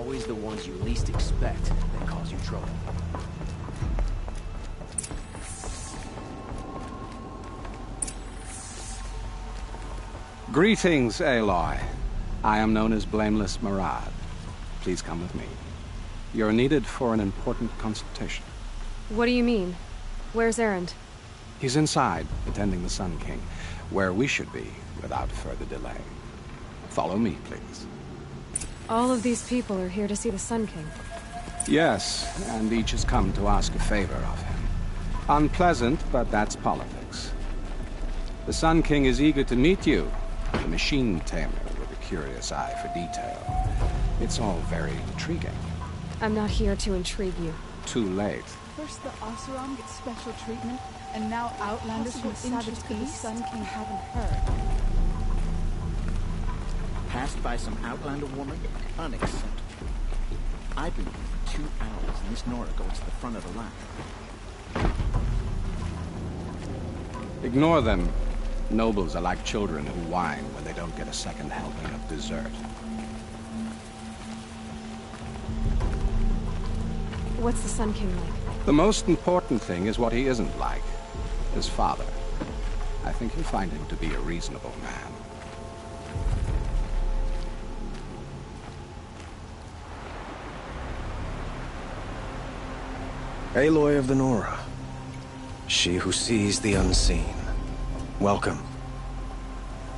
always the ones you least expect that cause you trouble. Greetings, Aloy. I am known as Blameless Murad. Please come with me. You're needed for an important consultation. What do you mean? Where's Erend? He's inside, attending the Sun King, where we should be without further delay. Follow me, please. All of these people are here to see the Sun King. Yes, and each has come to ask a favor of him. Unpleasant, but that's politics. The Sun King is eager to meet you, the machine tamer with a curious eye for detail. It's all very intriguing. I'm not here to intrigue you. Too late. First the Oseram get special treatment, and now Outlanders from Savage to the Sun King haven't heard. Passed by some Outlander woman? Unacceptable. I believe 2 hours and this Nora goes to the front of the line. Ignore them. Nobles are like children who whine when they don't get a second helping of dessert. What's the Sun King like? The most important thing is what he isn't like. His father. I think you'll find him to be a reasonable man. Aloy of the Nora. She who sees the unseen. Welcome.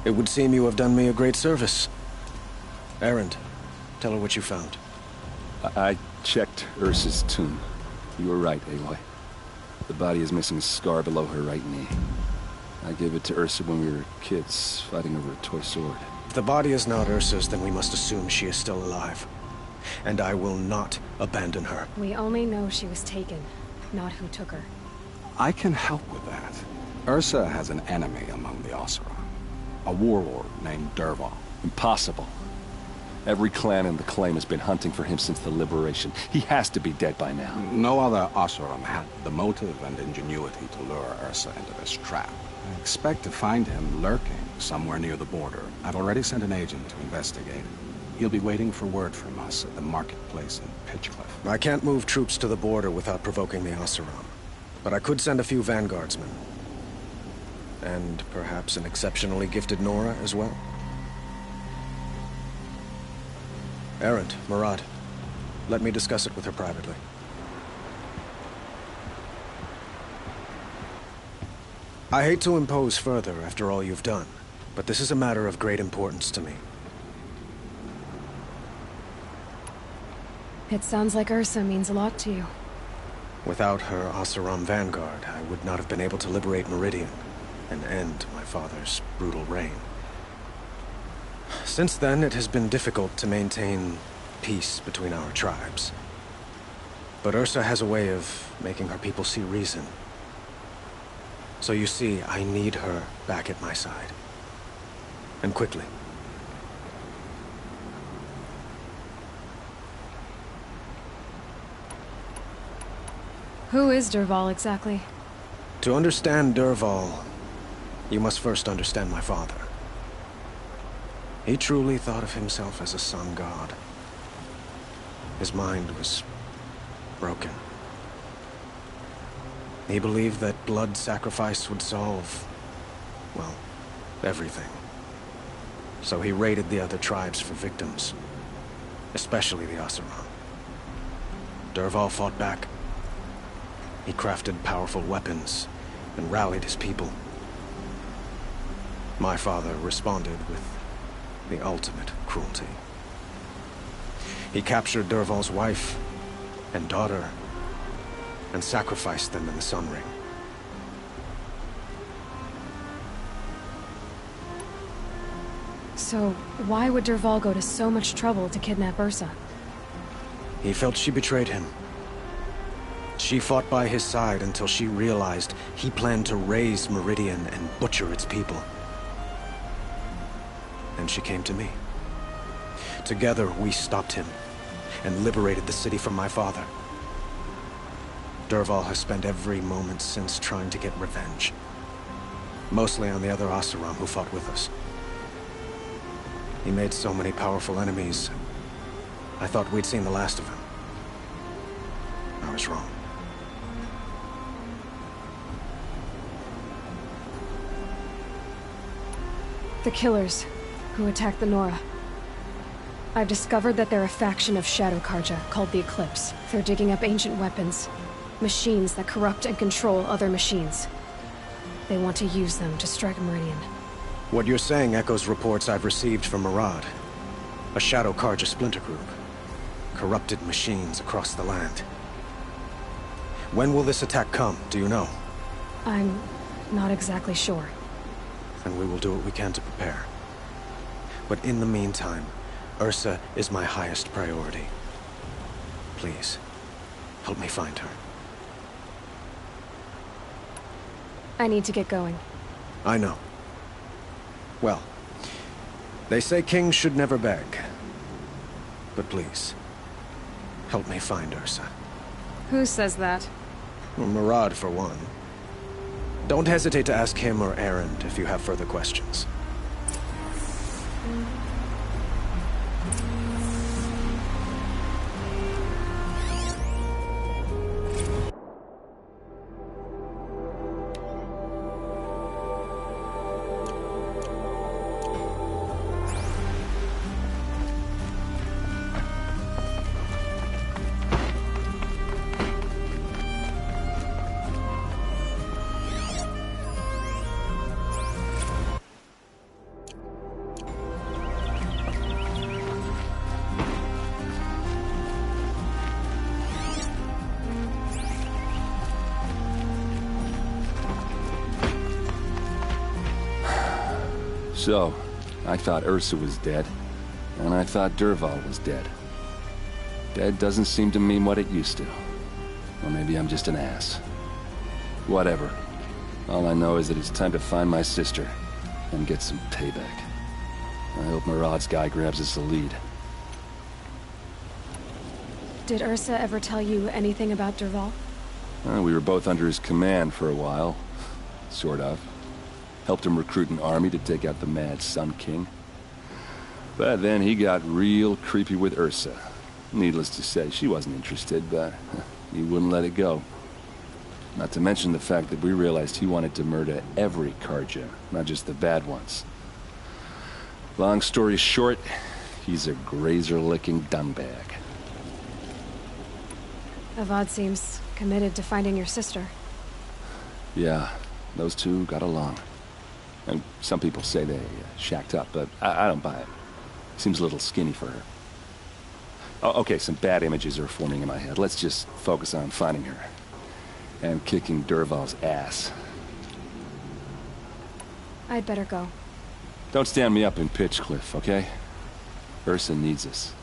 It would seem you have done me a great service. Erend, tell her what you found. I checked Ursa's tomb. You were right, Aloy. The body is missing a scar below her right knee. I gave it to Ursa when we were kids, fighting over a toy sword. If the body is not Ursa's, then we must assume she is still alive. And I will not abandon her. We only know she was taken, not who took her. I can help with that. Ursa has an enemy among the Oseram. A warlord named Dervahl. Impossible. Every clan in the claim has been hunting for him since the liberation. He has to be dead by now. No other Oseram had the motive and ingenuity to lure Ursa into this trap. I expect to find him lurking somewhere near the border. I've already sent an agent to investigate. He'll be waiting for word from us at the marketplace in Pitchcliff. I can't move troops to the border without provoking the Oseram. But I could send a few vanguardsmen. And perhaps an exceptionally gifted Nora as well. Erend, Murad, let me discuss it with her privately. I hate to impose further after all you've done, but this is a matter of great importance to me. It sounds like Ursa means a lot to you. Without her Oseram vanguard, I would not have been able to liberate Meridian and end my father's brutal reign. Since then, it has been difficult to maintain peace between our tribes. But Ursa has a way of making her people see reason. So you see, I need her back at my side. And quickly. Who is Dervahl exactly? To understand Dervahl, you must first understand my father. He truly thought of himself as a sun god. His mind was broken. He believed that blood sacrifice would solve, well, everything. So he raided the other tribes for victims, especially the Oseram. Dervahl fought back. He crafted powerful weapons and rallied his people. My father responded with the ultimate cruelty. He captured Dervahl's wife and daughter and sacrificed them in the Sun Ring. So, why would Dervahl go to so much trouble to kidnap Ursa? He felt she betrayed him. She fought by his side until she realized he planned to raise Meridian and butcher its people. And she came to me. Together, we stopped him and liberated the city from my father. Dervahl has spent every moment since trying to get revenge. Mostly on the other Oseram who fought with us. He made so many powerful enemies, I thought we'd seen the last of him. I was wrong. The killers who attacked the Nora. I've discovered that they're a faction of Shadow Karja called the Eclipse. They're digging up ancient weapons. Machines that corrupt and control other machines. They want to use them to strike Meridian. What you're saying echoes reports I've received from Murad. A Shadow Karja splinter group. Corrupted machines across the land. When will this attack come, do you know? I'm not exactly sure. Then we will do what we can to prepare. But in the meantime, Ursa is my highest priority. Please, help me find her. I need to get going. I know. Well, they say kings should never beg. But please, help me find Ursa. Who says that? Well, Murad, for one. Don't hesitate to ask him or Erend if you have further questions. So, I thought Ursa was dead, and I thought Dervahl was dead. Dead doesn't seem to mean what it used to. Or maybe I'm just an ass. Whatever. All I know is that it's time to find my sister and get some payback. I hope Murad's guy grabs us a lead. Did Ursa ever tell you anything about Dervahl? We were both under his command for a while. Sort of. Helped him recruit an army to take out the mad Sun King. But then he got real creepy with Ursa. Needless to say, she wasn't interested, but he wouldn't let it go. Not to mention the fact that we realized he wanted to murder every Karja, not just the bad ones. Long story short, he's a grazer-licking dungbag. Avad seems committed to finding your sister. Yeah, those two got along. And some people say they shacked up, but I don't buy it. Seems a little skinny for her. Oh, okay, some bad images are forming in my head. Let's just focus on finding her. And kicking Dervahl's ass. I'd better go. Don't stand me up in Pitchcliff, okay? Ursa needs us.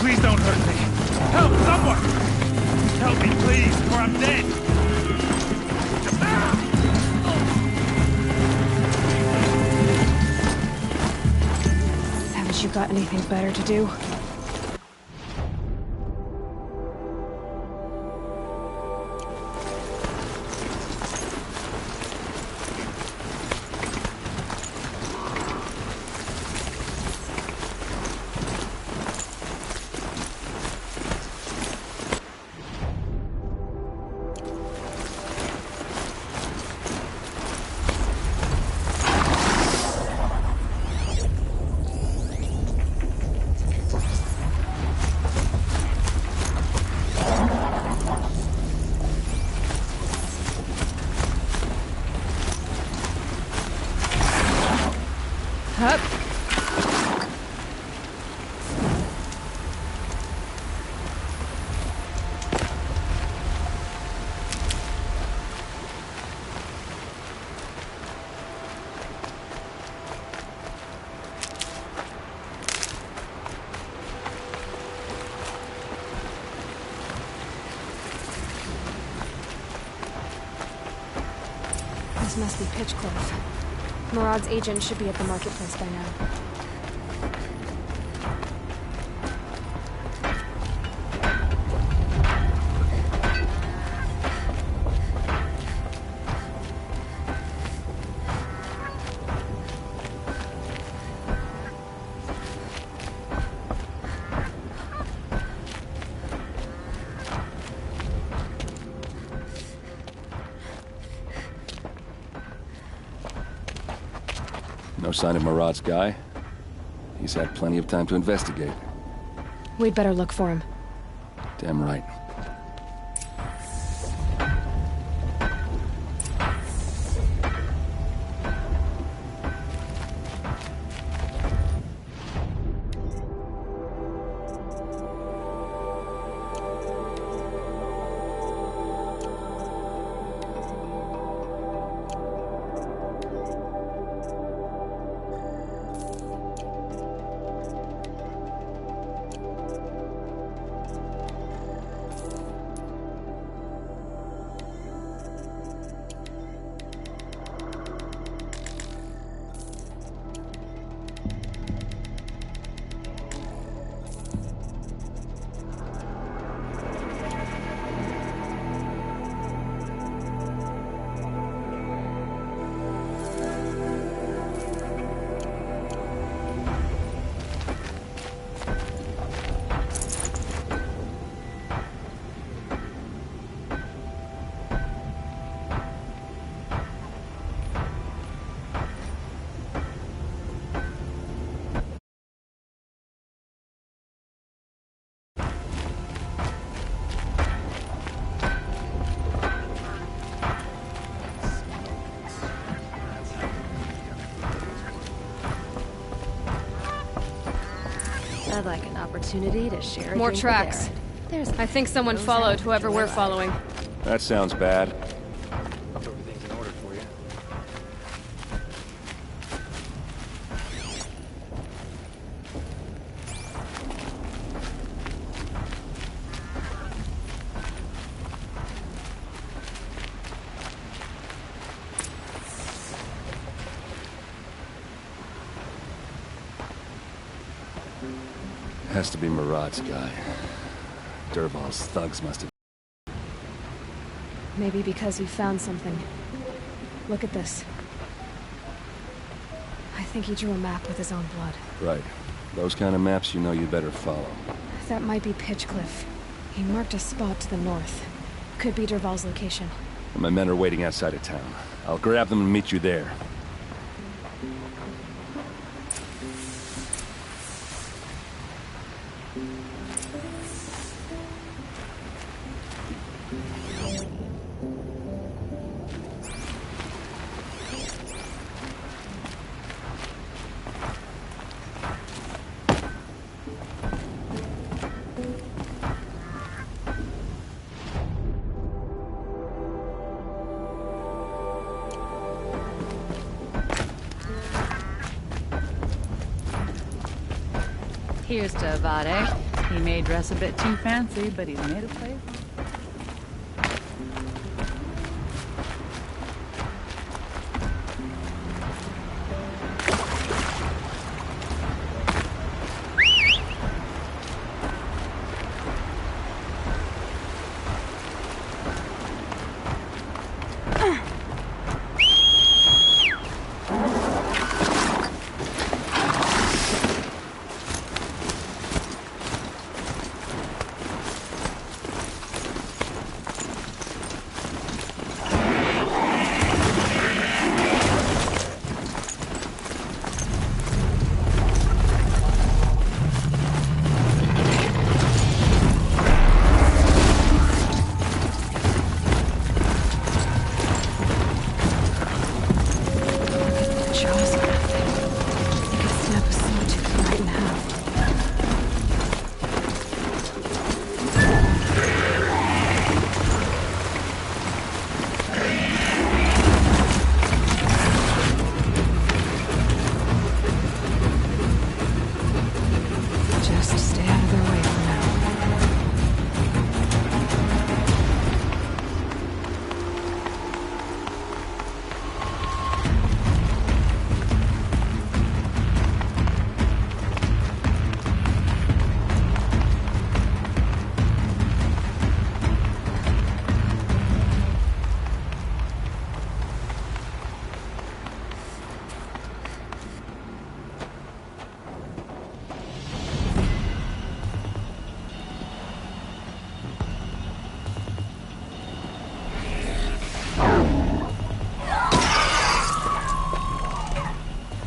Please don't hurt me. Help, someone! Help me, please, or I'm dead. Haven't you got anything better to do? Hup. This must be Pitchcliff. Murad's agent should be at the marketplace by now. No sign of Murad's guy. He's had plenty of time to investigate. We'd better look for him. Damn right. I'd like an opportunity to share a More drink tracks. with Eric. There's I think someone followed whoever we're following. That sounds bad. Hope everything's in order for you. Has to be Murad's guy. Dervahl's thugs must have... Maybe because he found something. Look at this. I think he drew a map with his own blood. Right. Those kind of maps you know you better follow. That might be Pitchcliff. He marked a spot to the north. Could be Dervahl's location. My men are waiting outside of town. I'll grab them and meet you there. Here's to Avade. He may dress a bit too fancy, but he's made of flavor.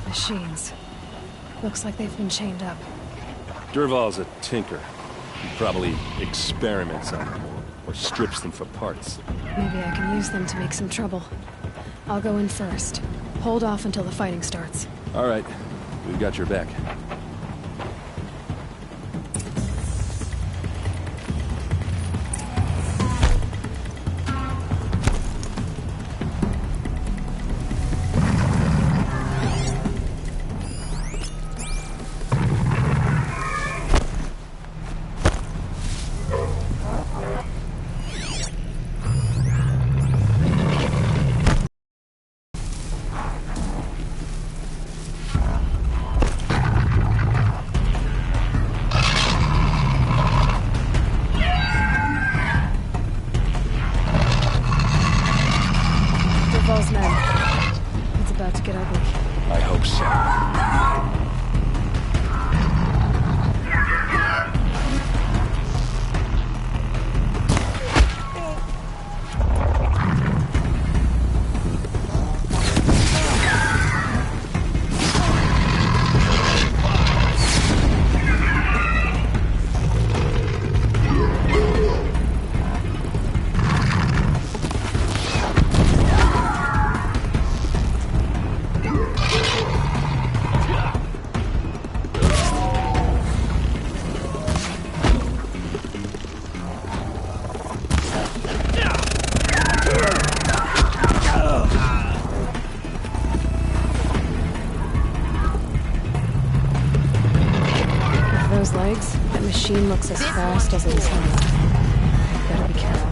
Machines. Looks like they've been chained up. Durval's a tinker. He probably experiments on them, or strips them for parts. Maybe I can use them to make some trouble. I'll go in first. Hold off until the fighting starts. All right. We've got your back. It's about to get ugly. I hope so. Those legs, that machine looks as fast as it is hungry. Better be careful.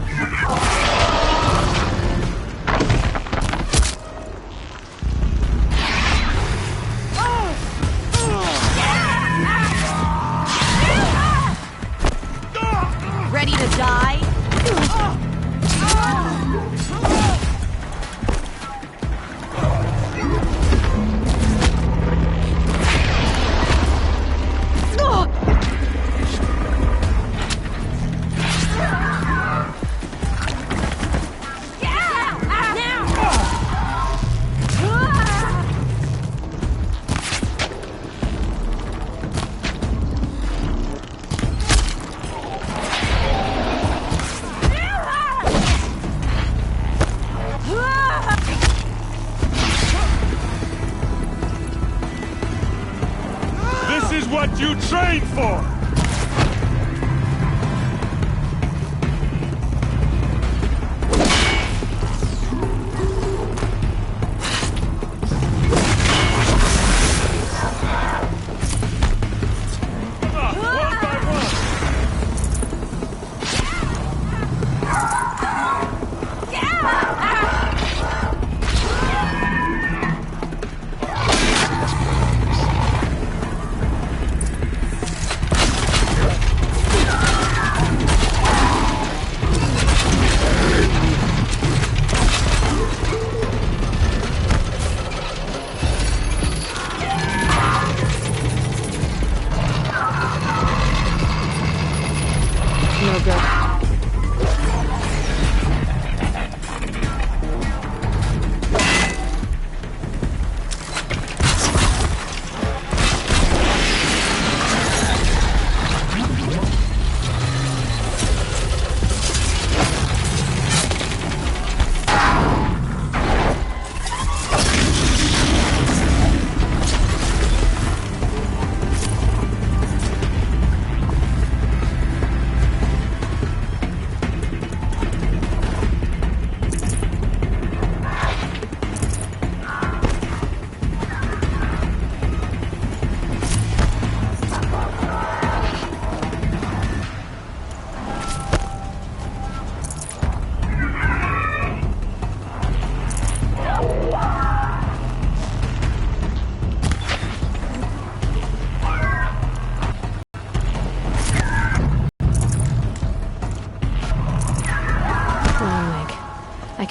Ready to die? This is what you trained for! One by one!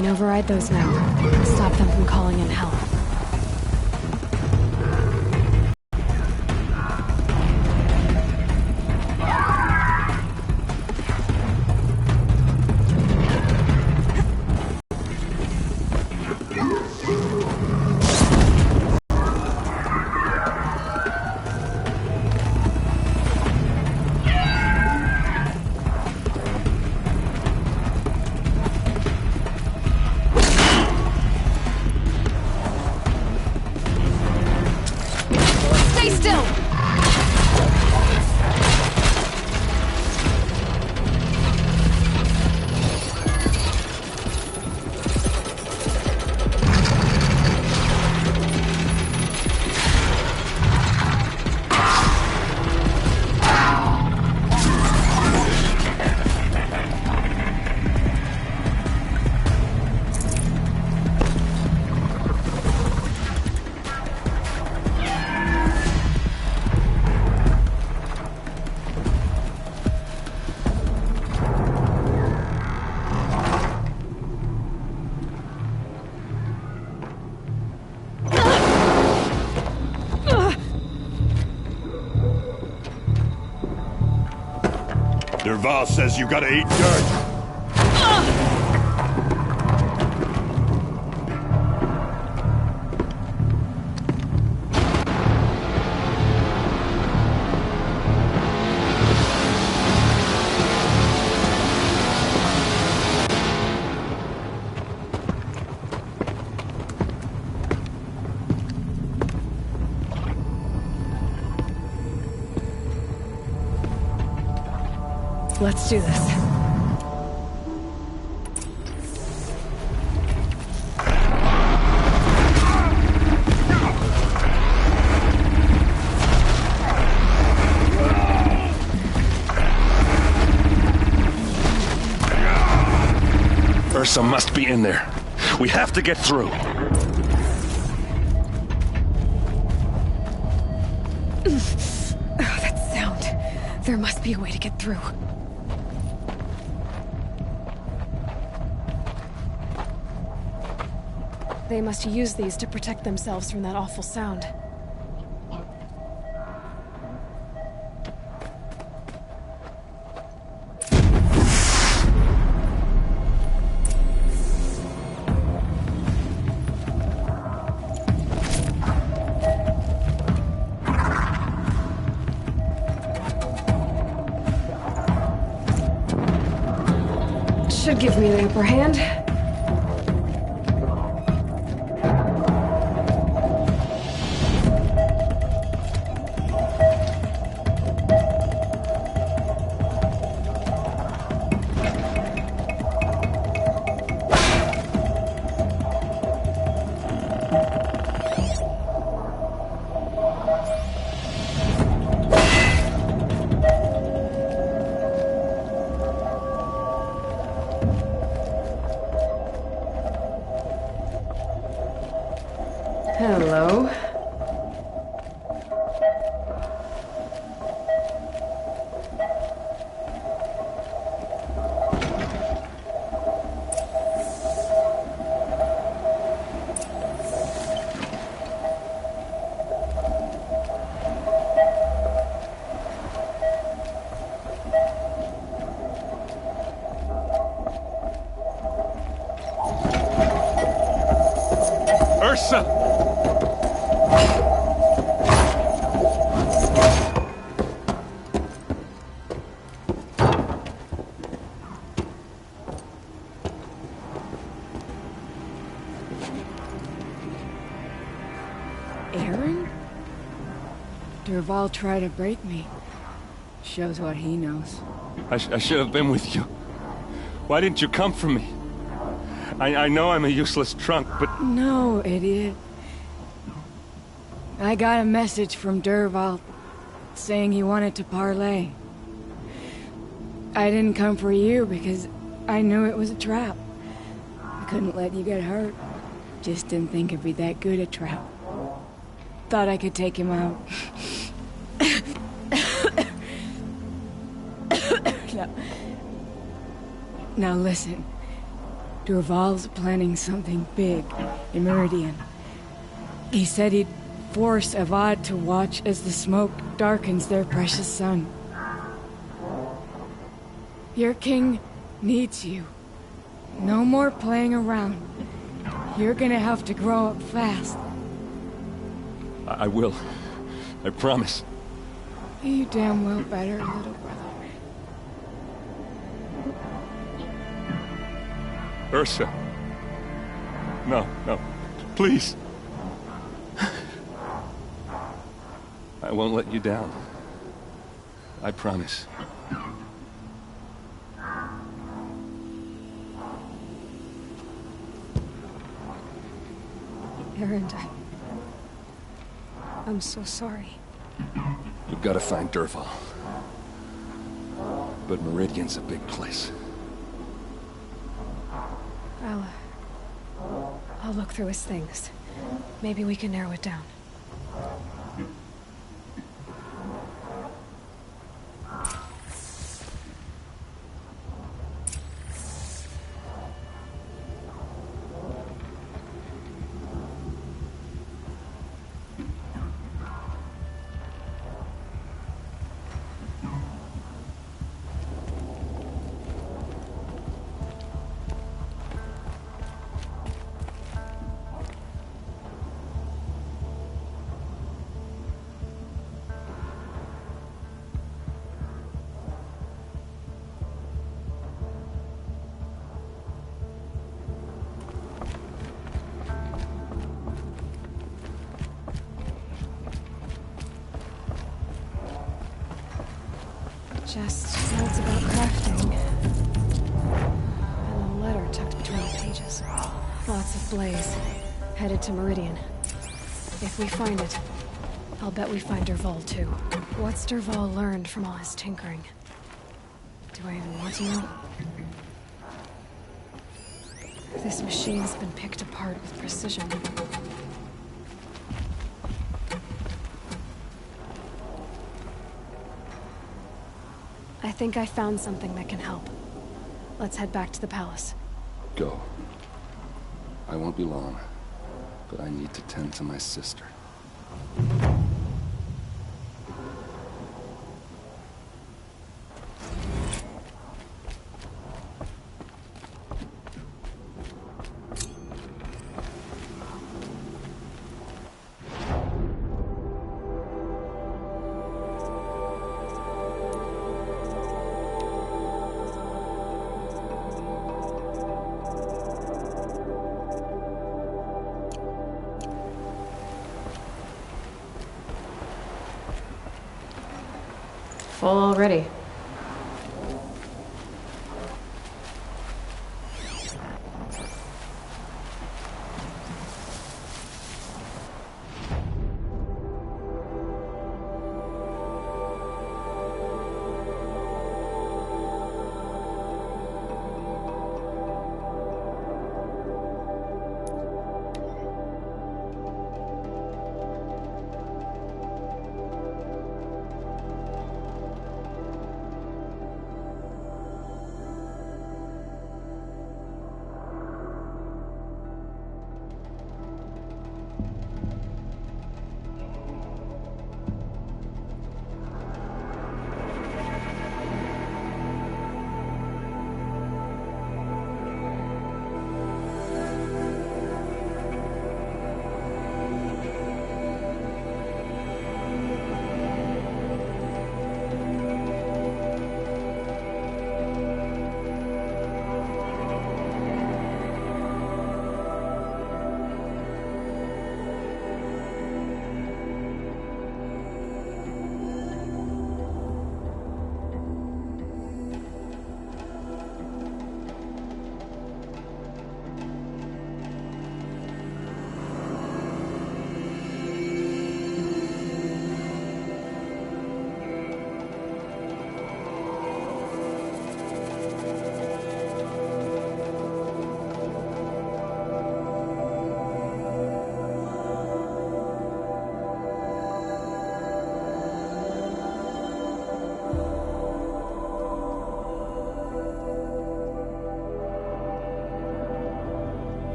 can override those now. Stop them from calling in help. Stay still! Derval says you gotta eat dirt. Let's do this. Ursa must be in there. We have to get through. That sound. There must be a way to get through. They must use these to protect themselves from that awful sound. Should give me the upper hand. Hello. Ursa! Aaron? Derval tried to break me. Shows what he knows. I should have been with you. Why didn't you come for me? I know I'm a useless trunk, but... No, idiot. I got a message from Derval saying he wanted to parlay. I didn't come for you because I knew it was a trap. I couldn't let you get hurt. Just didn't think it'd be that good a trap. Thought I could take him out. Now listen. Durval's planning something big in Meridian. He said he'd force Avad to watch as the smoke darkens their precious sun. Your king needs you. No more playing around. You're gonna have to grow up fast. I will. I promise. You damn well better, little brother. Ursa. No, no. Please. I won't let you down. I promise. Erend, I'm so sorry. We've got to find Derval. But Meridian's a big place. I'll look through his things. Maybe we can narrow it down. Just notes about crafting. And a letter tucked between the pages. Lots of blaze. Headed to Meridian. If we find it, I'll bet we find Derval too. What's Derval learned from all his tinkering? Do I even want to know? This machine's been picked apart with precision. I think I found something that can help. Let's head back to the palace. Go. I won't be long, but I need to tend to my sister. Full already.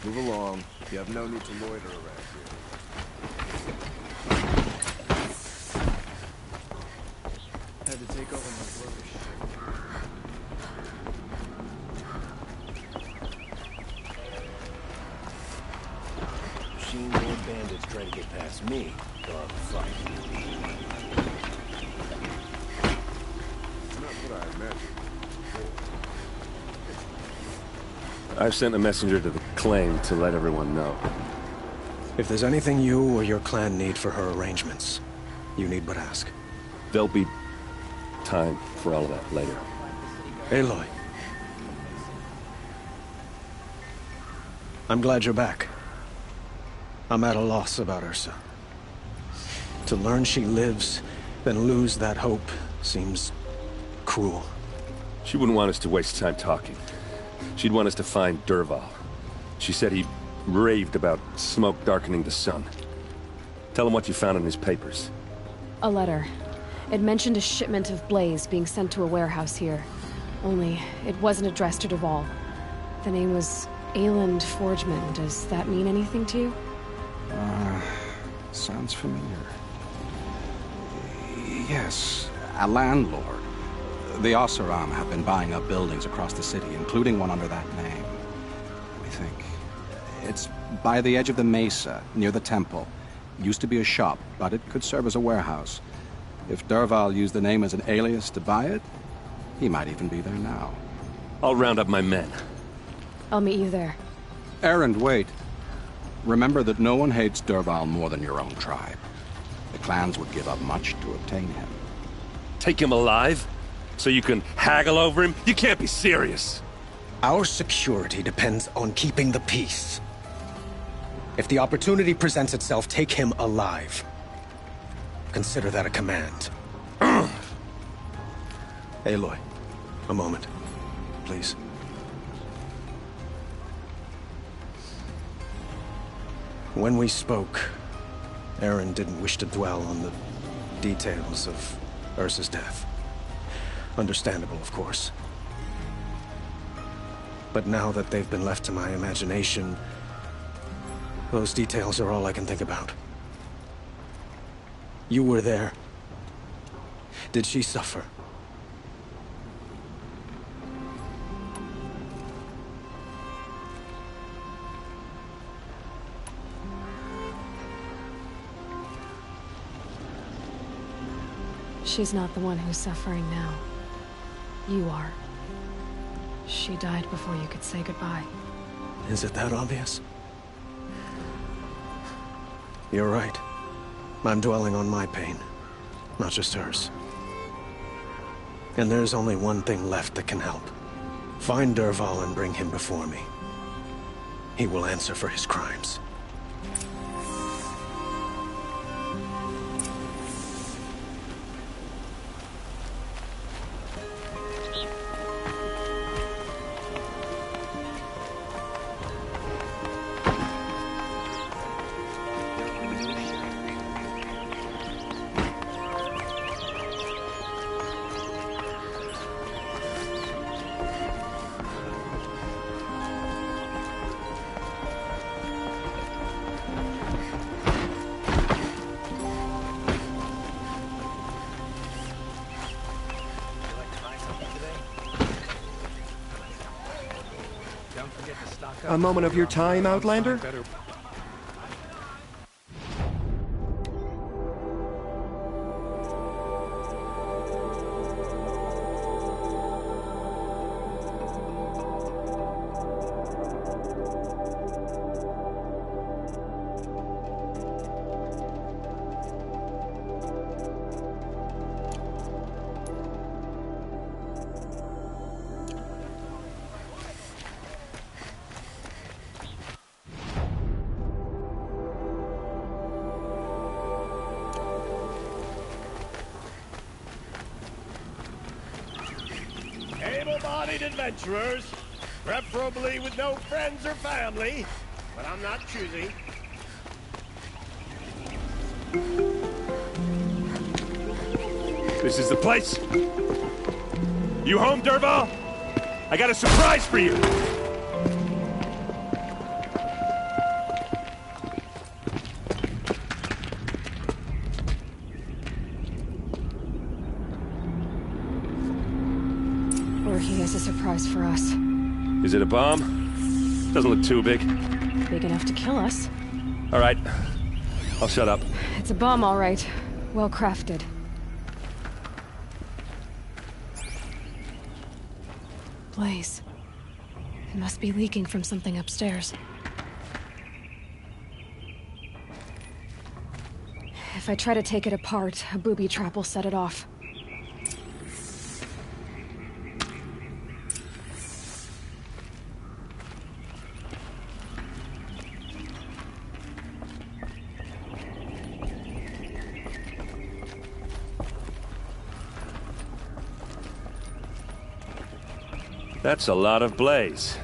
Move along. You have no need to loiter around here. Had to take over my brother's ship. Machines or bandits try to get past me. They'll have a fight. Not what I imagined. I've sent a messenger to the claim to let everyone know. If there's anything you or your clan need for her arrangements, you need but ask. There'll be time for all of that later. Aloy. I'm glad you're back. I'm at a loss about Ursa. To learn she lives, then lose that hope, seems cruel. She wouldn't want us to waste time talking. She'd want us to find Dervahl. She said he raved about smoke darkening the sun. Tell him what you found in his papers. A letter. It mentioned a shipment of blaze being sent to a warehouse here. Only, it wasn't addressed to Dervahl. The name was Ayland Forgeman. Does that mean anything to you? Sounds familiar. Yes, a landlord. The Oseram have been buying up buildings across the city, including one under that name. Let me think. It's by the edge of the mesa, near the temple. Used to be a shop, but it could serve as a warehouse. If Dervahl used the name as an alias to buy it, he might even be there now. I'll round up my men. I'll meet you there. Erend, wait. Remember that no one hates Dervahl more than your own tribe. The clans would give up much to obtain him. Take him alive? So you can haggle over him? You can't be serious. Our security depends on keeping the peace. If the opportunity presents itself, take him alive. Consider that a command. Aloy, a moment, please. When we spoke, Erend didn't wish to dwell on the details of Ursa's death. Understandable, of course. But now that they've been left to my imagination, those details are all I can think about. You were there. Did she suffer? She's not the one who's suffering now. You are. She died before you could say goodbye. Is it that obvious? You're right. I'm dwelling on my pain, not just hers. And there's only one thing left that can help. Find Dervahl and bring him before me. He will answer for his crimes. A moment of your time, Outlander? complete adventurers, preferably with no friends or family, but I'm not choosy. This is the place. You home, Derval? I got a surprise for you. Or he has a surprise for us. Is it a bomb? Doesn't look too big. Big enough to kill us. All right. I'll shut up. It's a bomb, all right. Well crafted. Blaze. It must be leaking from something upstairs. If I try to take it apart, a booby trap will set it off. That's a lot of blaze.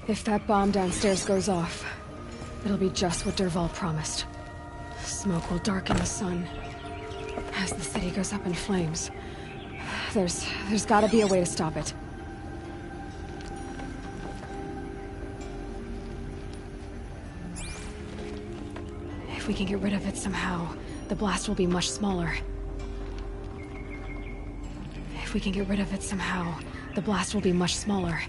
If that bomb downstairs goes off, it'll be just what Derval promised. Smoke will darken the sun. As the city goes up in flames, there's gotta be a way to stop it. If we can get rid of it somehow, the blast will be much smaller. If we can get rid of it somehow, the blast will be much smaller.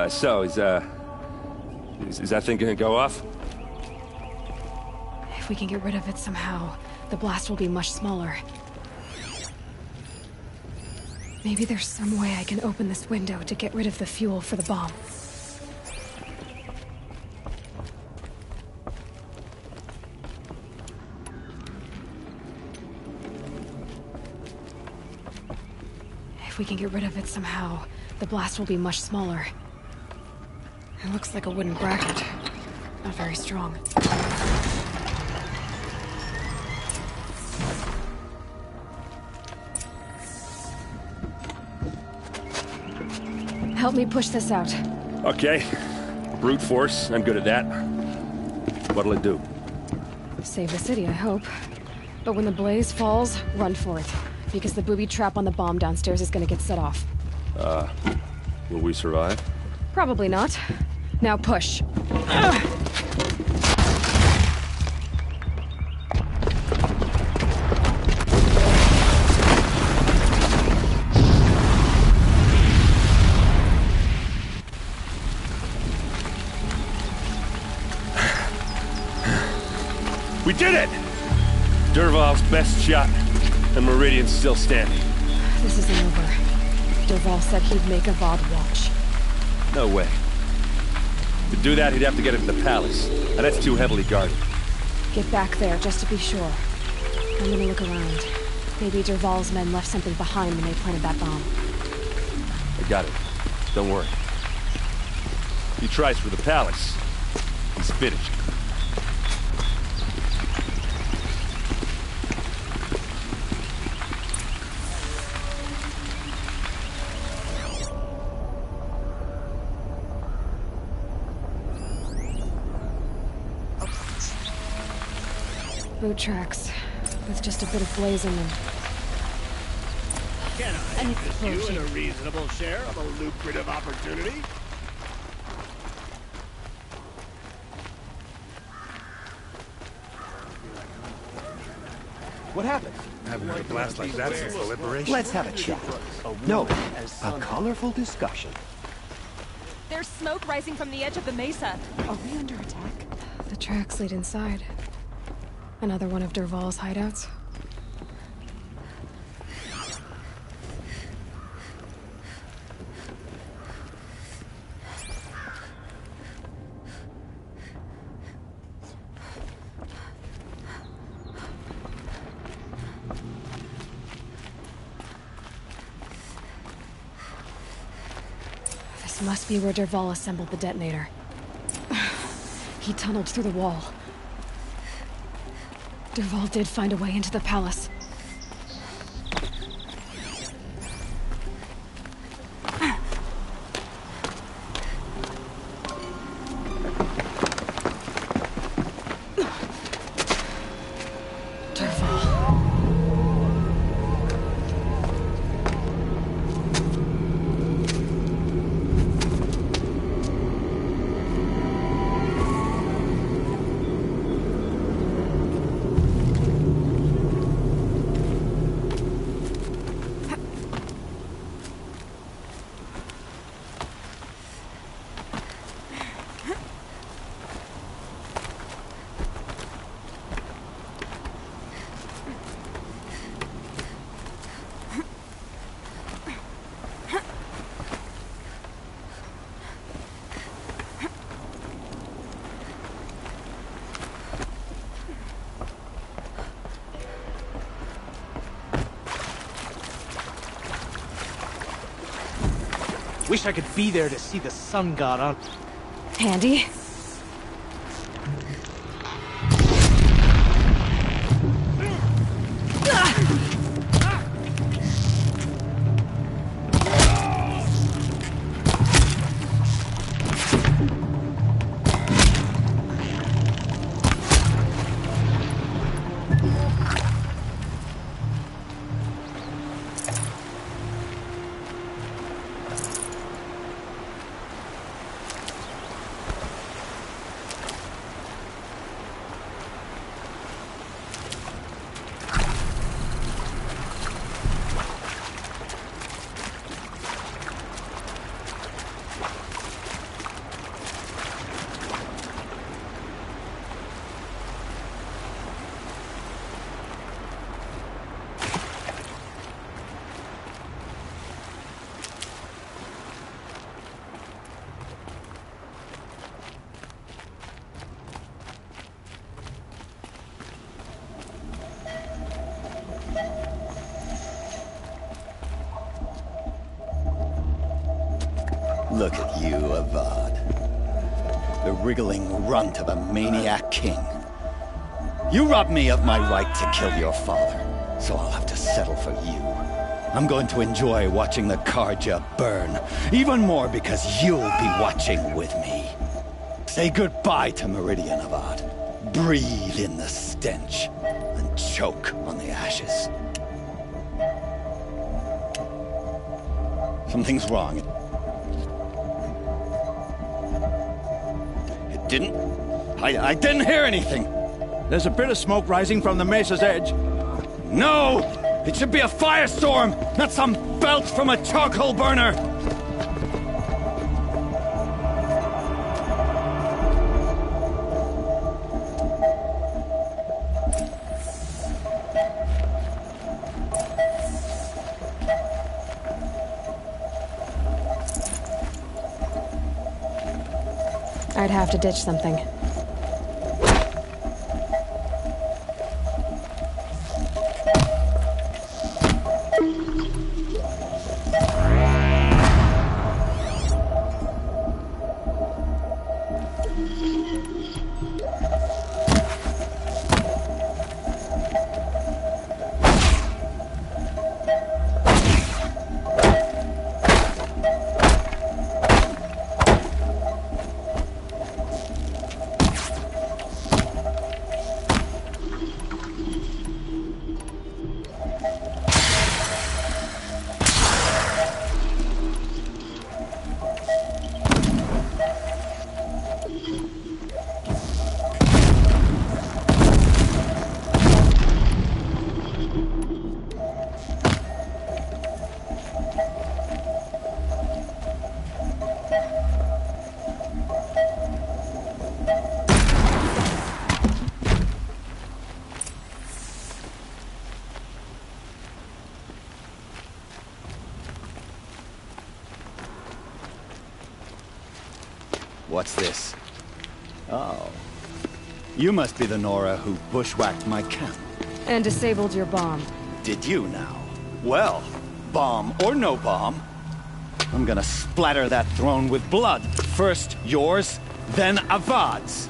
So, is that thing gonna go off? If we can get rid of it somehow, the blast will be much smaller. Maybe there's some way I can open this window to get rid of the fuel for the bomb. If we can get rid of it somehow, the blast will be much smaller. It looks like a wooden bracket. Not very strong. Help me push this out. Okay. Brute force, I'm good at that. What'll it do? Save the city, I hope. But when the blaze falls, run for it. Because the booby trap on the bomb downstairs is gonna get set off. Will we survive? Probably not. Now push. We did it! Derval's best shot, and Meridian's still standing. This isn't over. Derval said he'd make a VOD watch. No way. To do that, he'd have to get into the palace, and that's too heavily guarded. Get back there, just to be sure. I'm gonna look around. Maybe Derval's men left something behind when they planted that bomb. I got it. Don't worry. If he tries for the palace, he's finished. Boot tracks, with just a bit of blaze in them. Can I interest you in a reasonable share of a lucrative opportunity? What happened? Haven't had a blast like that since the liberation. Let's have a chat. No, a colorful discussion. There's smoke rising from the edge of the mesa. Are we under attack? The tracks lead inside. Another one of Derval's hideouts. Must be where Dervahl assembled the detonator. He tunneled through the wall. Dervahl did find a way into the palace. Wish I could be there to see the sun god on. Handy? Look at you, Avad. The wriggling runt of a maniac king. You robbed me of my right to kill your father, so I'll have to settle for you. I'm going to enjoy watching the Karja burn, even more because you'll be watching with me. Say goodbye to Meridian, Avad. Breathe in the stench, and choke on the ashes. Something's wrong. I didn't hear anything. There's a bit of smoke rising from the mesa's edge. No! It should be a firestorm, not some belch from a charcoal burner! I'd have to ditch something. What's this? Oh. You must be the Nora who bushwhacked my camp. And disabled your bomb. Did you now? Well, bomb or no bomb, I'm gonna splatter that throne with blood. First yours, then Avad's.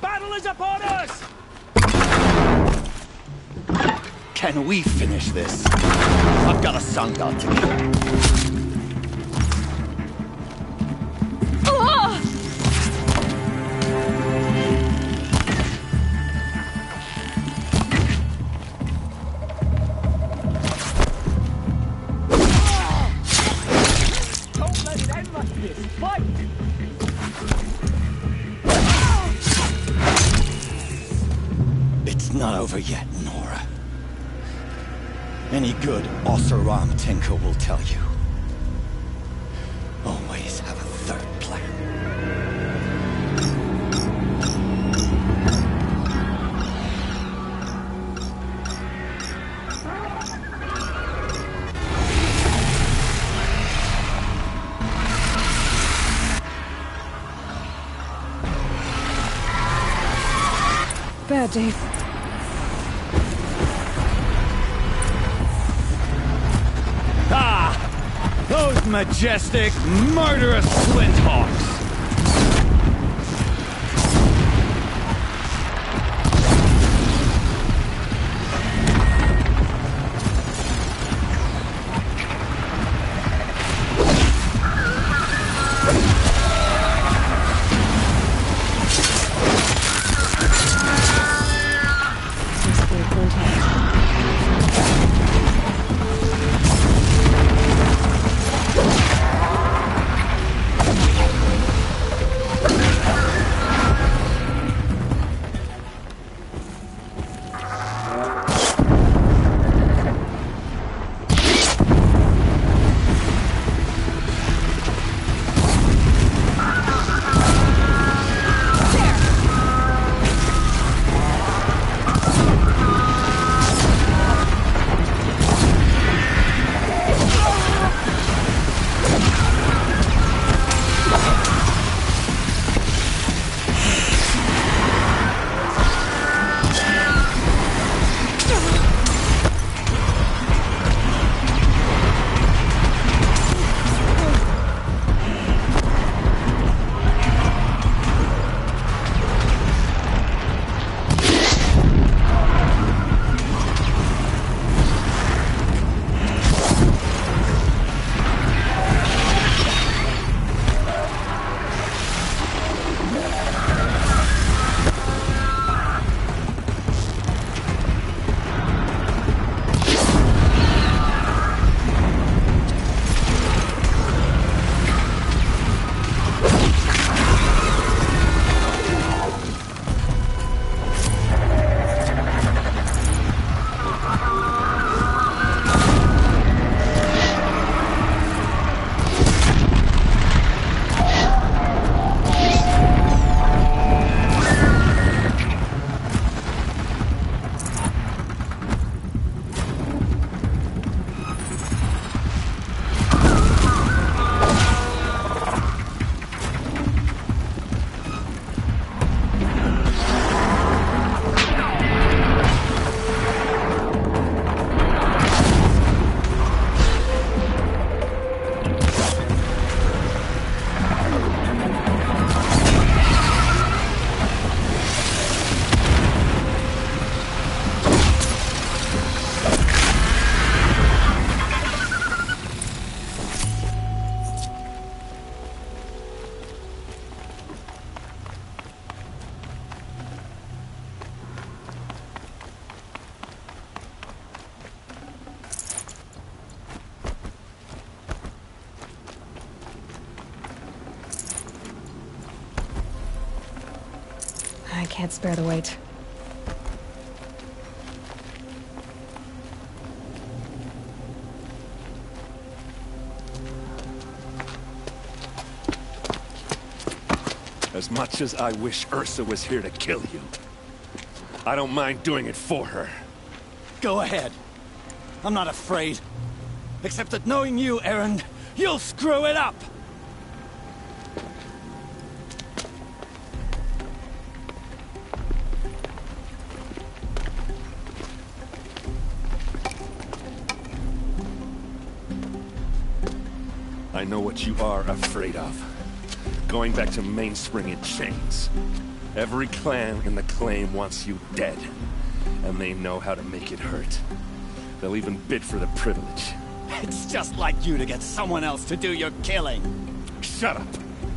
Battle is upon us! Can we finish this? I've got a sun god to kill. Don't let it end like this! Fight! It's not over yet, Nora. Any good Oseram tinker will tell you. Always have a third plan. Bad, Dave. Ah! Those majestic, murderous flinthawks! I can't spare the weight. As much as I wish Ursa was here to kill you, I don't mind doing it for her. Go ahead. I'm not afraid. Except that knowing you, Erend, you'll screw it up! I know what you are afraid of. Going back to Mainspring in chains. Every clan in the claim wants you dead. And they know how to make it hurt. They'll even bid for the privilege. It's just like you to get someone else to do your killing. Shut up!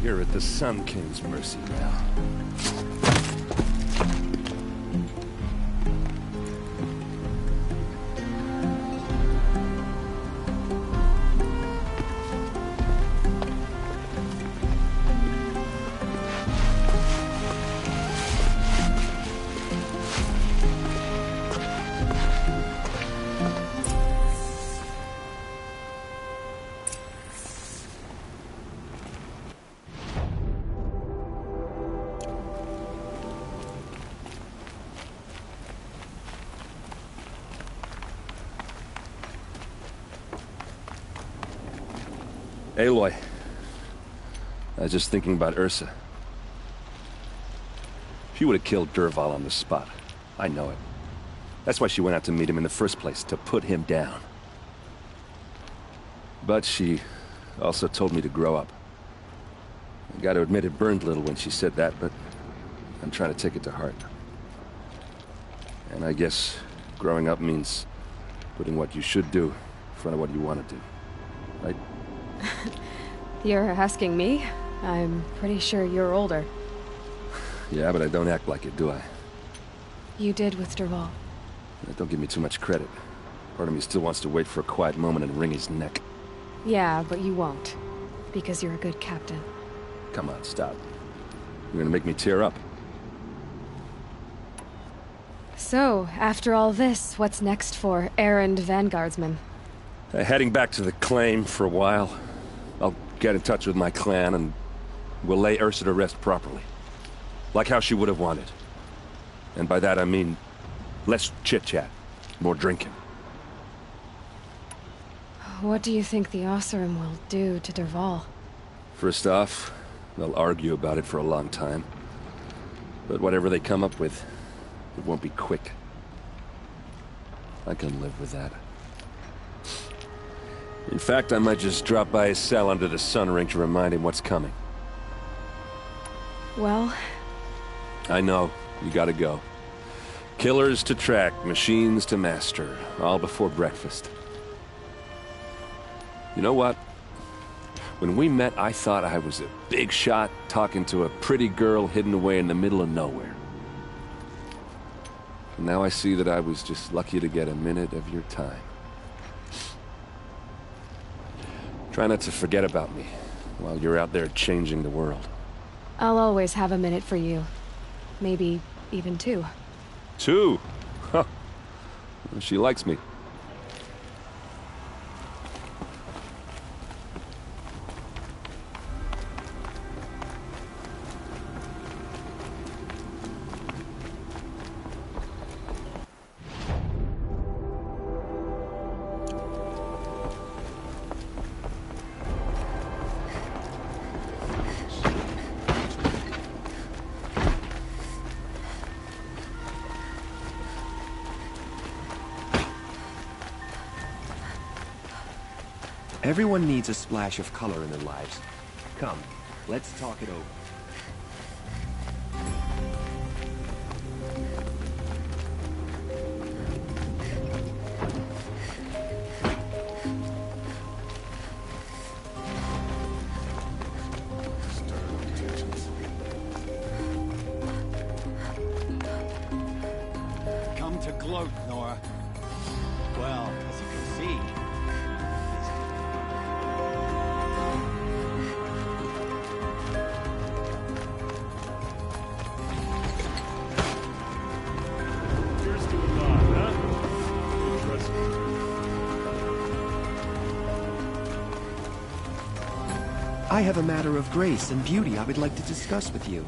You're at the Sun King's mercy now. Aloy, I was just thinking about Ursa. She would have killed Dervahl on the spot. I know it. That's why she went out to meet him in the first place, to put him down. But she also told me to grow up. I gotta admit it burned a little when she said that, but I'm trying to take it to heart. And I guess growing up means putting what you should do in front of what you want to do. Right? You're asking me? I'm pretty sure you're older. Yeah, but I don't act like it, do I? You did with Dervahl. Don't give me too much credit. Part of me still wants to wait for a quiet moment and wring his neck. Yeah, but you won't. Because you're a good captain. Come on, stop. You're gonna make me tear up. So, after all this, what's next for errand vanguardsman? Heading back to the claim for a while. I'll get in touch with my clan and we'll lay Ursa to rest properly. Like how she would have wanted. And by that I mean less chit-chat, more drinking. What do you think the Oseram will do to Dervahl? First off, they'll argue about it for a long time. But whatever they come up with, it won't be quick. I can live with that. In fact, I might just drop by his cell under the sun ring to remind him what's coming. Well... I know. You gotta go. Killers to track, machines to master. All before breakfast. You know what? When we met, I thought I was a big shot talking to a pretty girl hidden away in the middle of nowhere. And now I see that I was just lucky to get a minute of your time. Try not to forget about me while you're out there changing the world. I'll always have a minute for you. Maybe even two. Two? Huh. She likes me. Everyone needs a splash of color in their lives. Come, let's talk it over. Come to gloat, Nora. Well, as you can see, I have a matter of grace and beauty I would like to discuss with you.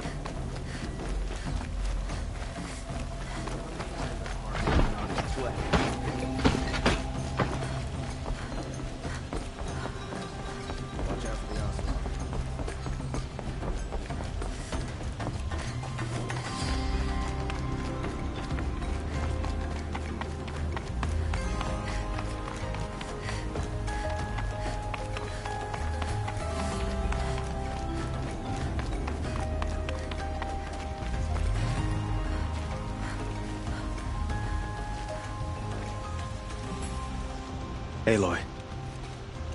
Aloy,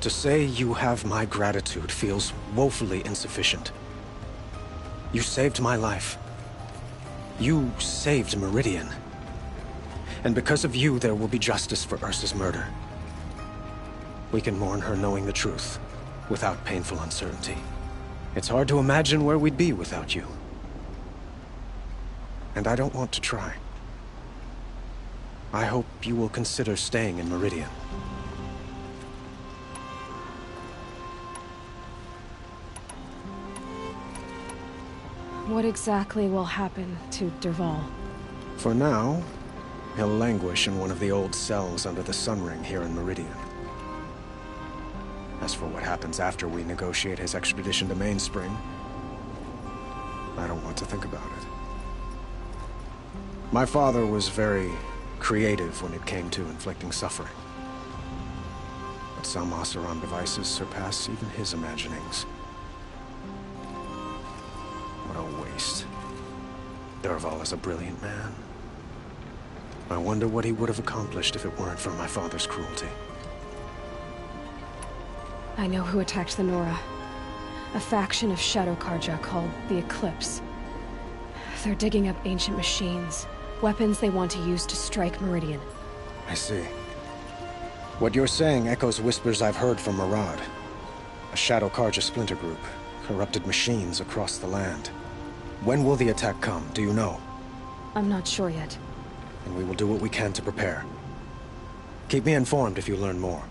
to say you have my gratitude feels woefully insufficient. You saved my life. You saved Meridian. And because of you, there will be justice for Ursa's murder. We can mourn her knowing the truth, without painful uncertainty. It's hard to imagine where we'd be without you. And I don't want to try. I hope you will consider staying in Meridian. What exactly will happen to Dervahl? For now, he'll languish in one of the old cells under the Sun Ring here in Meridian. As for what happens after we negotiate his extradition to Mainspring, I don't want to think about it. My father was very creative when it came to inflicting suffering. But some Oseram devices surpass even his imaginings. What a waste. Dervahl is a brilliant man. I wonder what he would have accomplished if it weren't for my father's cruelty. I know who attacked the Nora. A faction of Shadow Karja called the Eclipse. They're digging up ancient machines. Weapons they want to use to strike Meridian. I see. What you're saying echoes whispers I've heard from Murad. A Shadow Karja splinter group. Corrupted machines across the land. When will the attack come, do you know? I'm not sure yet. And we will do what we can to prepare. Keep me informed if you learn more.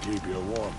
Keep you warm.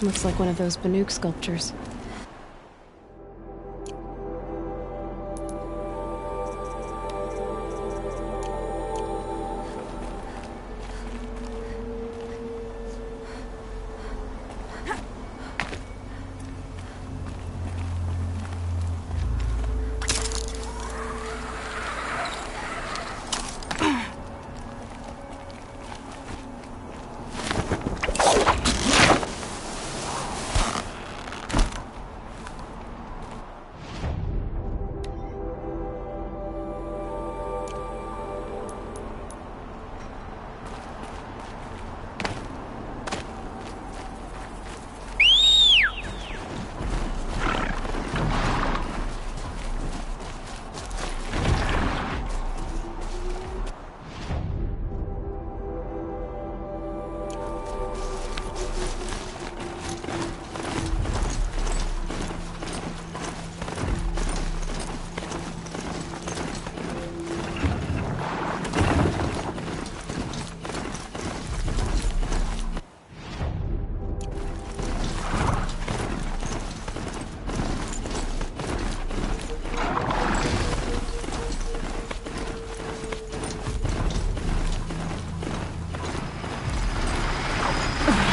Looks like one of those Banuk sculptures.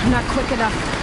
Not quick enough.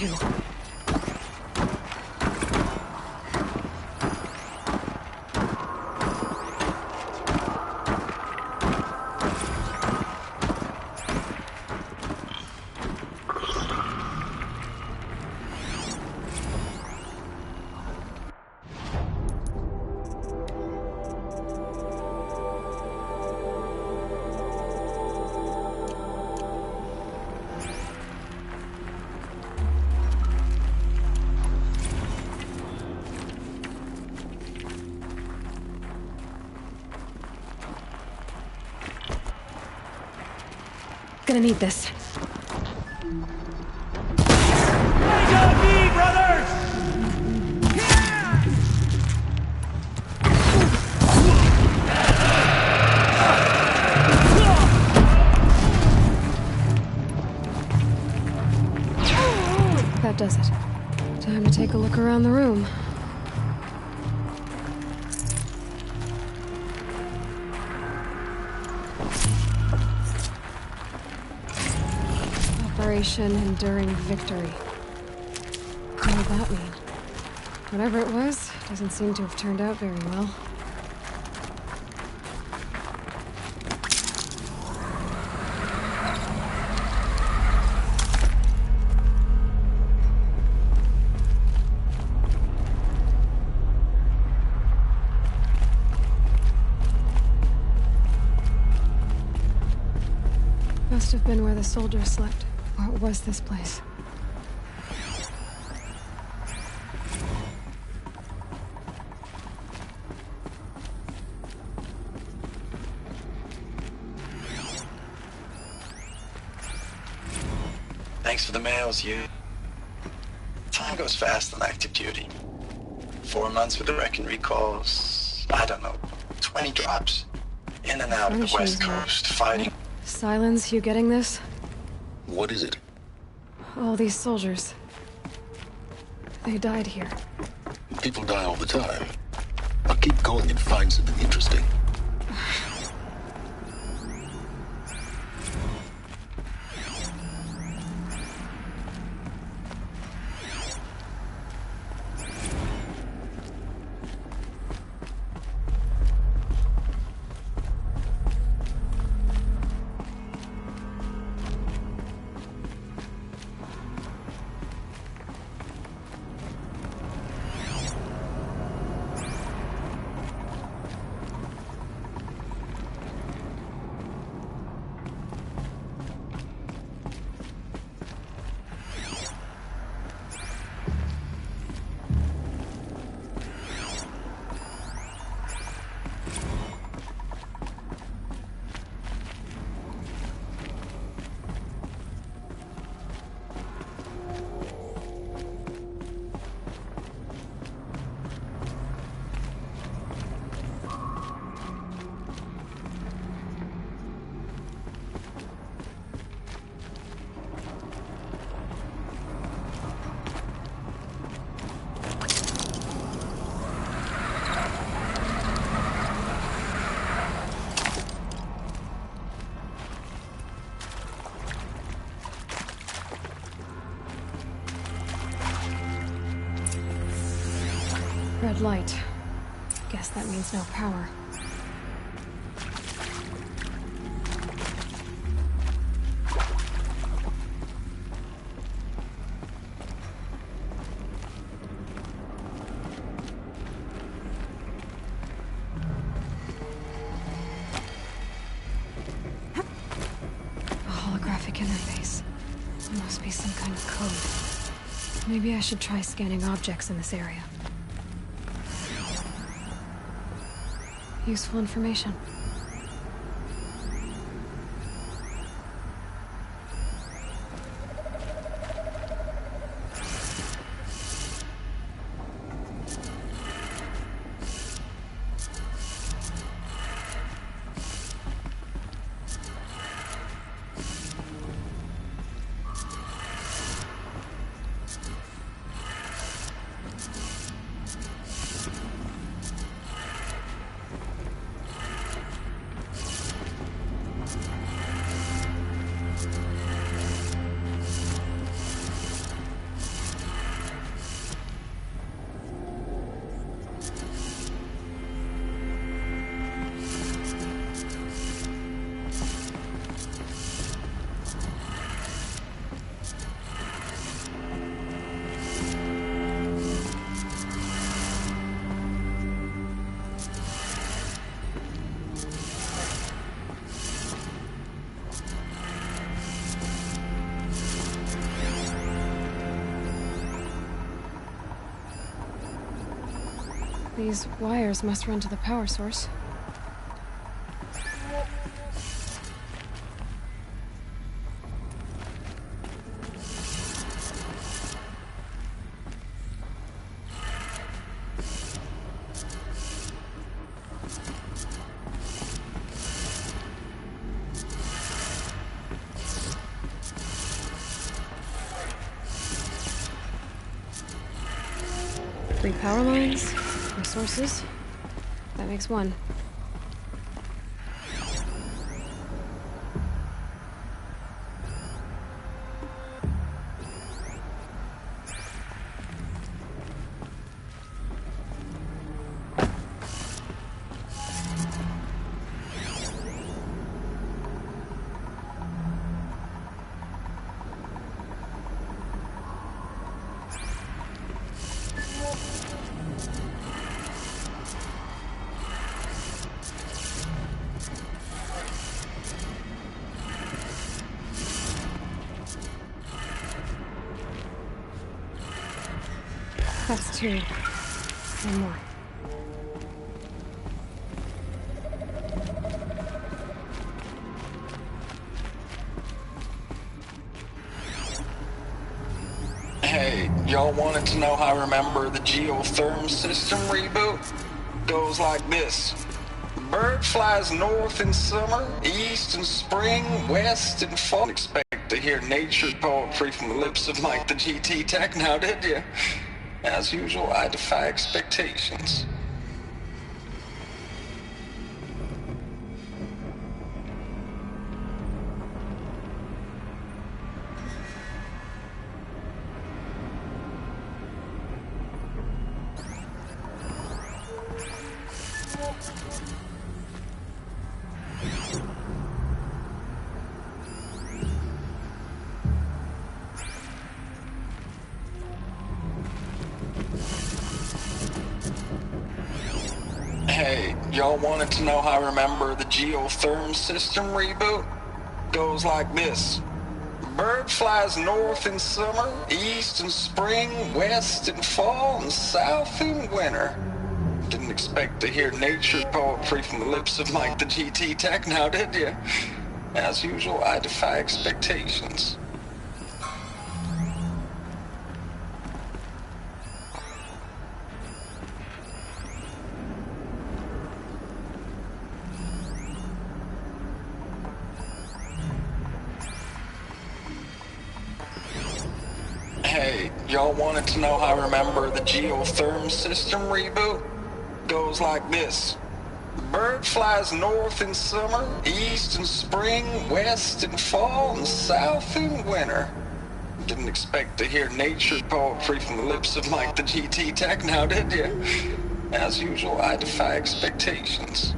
Too. gonna need this. That does it. Time to take a look around the room. Operation Enduring Victory. What did that mean? Whatever it was, doesn't seem to have turned out very well. Must have been where the soldiers slept. Or it was this place. Thanks for the mails, you. Time goes fast on active duty. 4 months with the wreck and recalls. I don't know, 20 drops. In and out of the West Coast, fighting. Silence, you getting this? What is it? All these soldiers. They died here. People die all the time. I'll keep going and find something interesting. Red light. Guess that means no power. A holographic interface. There must be some kind of code. Maybe I should try scanning objects in this area. Useful information. These wires must run to the power source. 3 power lines, resources. That makes 1. That's 2. 1 more. Hey, y'all wanted to know how I remember the geotherm system reboot? Goes like this. Bird flies north in summer, east in spring, west in fall. Expect to hear nature poetry from the lips of Mike the GT Tech now, did you? As usual, I defy expectations. Hey, y'all wanted to know how I remember the geotherm system reboot? Goes like this. Bird flies north in summer, east in spring, west in fall, and south in winter. Didn't expect to hear nature poetry from the lips of Mike the GT Tech now, did you? As usual, I defy expectations. Hey, y'all wanted to know how I remember the geotherm system reboot? Goes like this. Bird flies north in summer, east in spring, west in fall, and south in winter. Didn't expect to hear nature poetry from the lips of Mike the GT Tech now, did you? As usual, I defy expectations.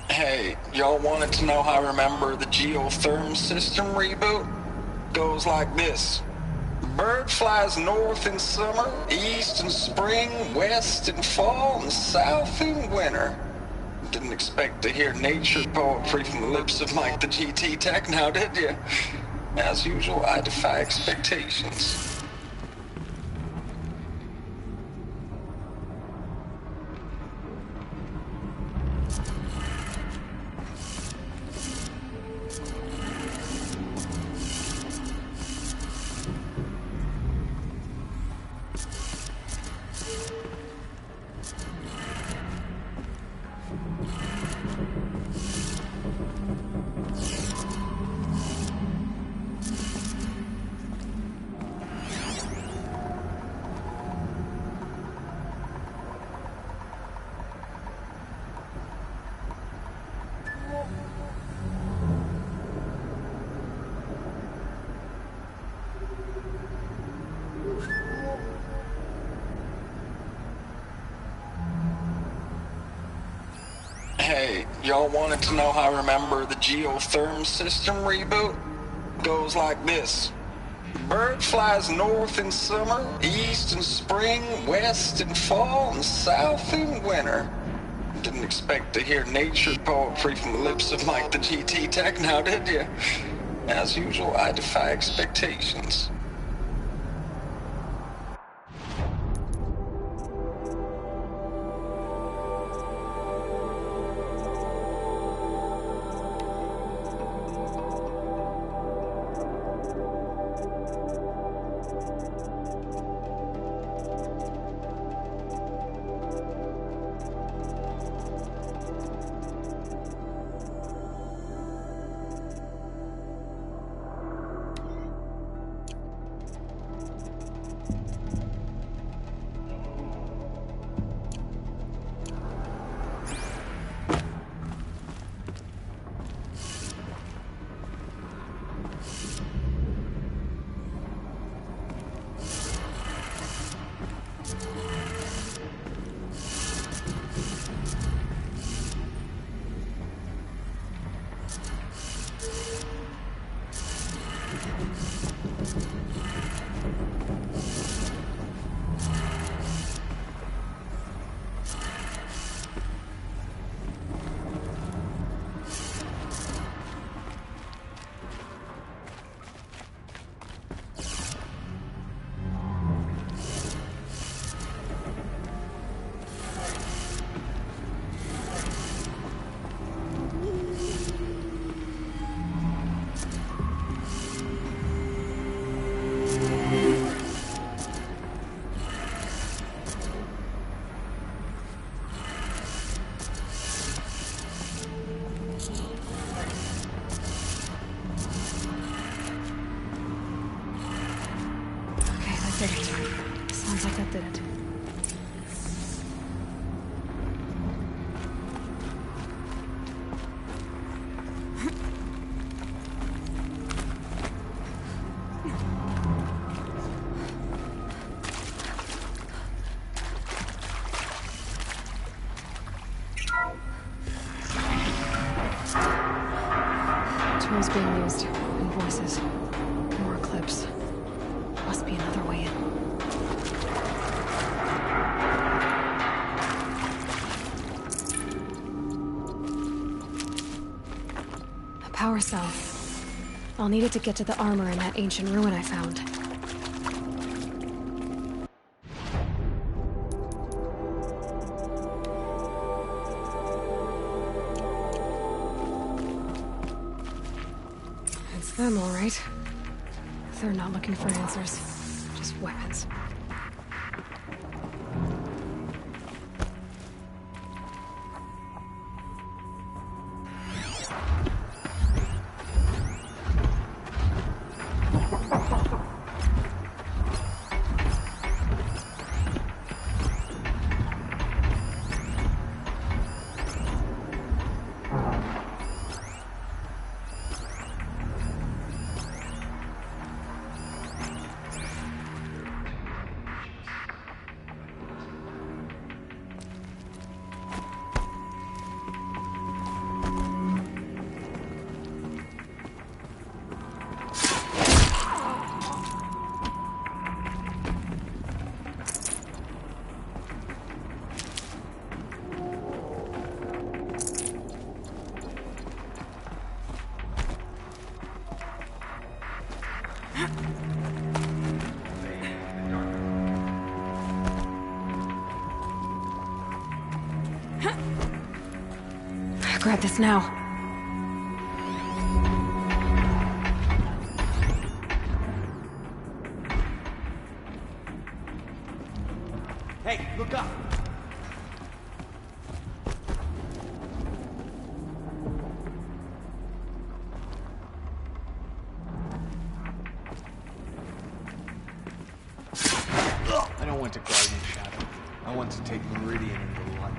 Hey, y'all wanted to know how I remember the geotherm system reboot? Goes like this. Bird flies north in summer, east in spring, west in fall, and south in winter. Didn't expect to hear nature poetry from the lips of Mike the GT Tech now, did you? As usual, I defy expectations. Y'all wanted to know how I remember the geotherm system reboot? Goes like this. Bird flies north in summer, east in spring, west in fall, and south in winter. Didn't expect to hear nature poetry from the lips of Mike the GT Tech now, did you? As usual, I defy expectations. Did it. Sounds like that did it. Tools being used, and voices. More clips. Must be another way in. A power cell. I'll need it to get to the armor in that ancient ruin I found. It's them, all right. They're not looking for answers, just weapons. Grab this now. Hey, look up! I don't want to guard in shadow. I want to take Meridian into the light.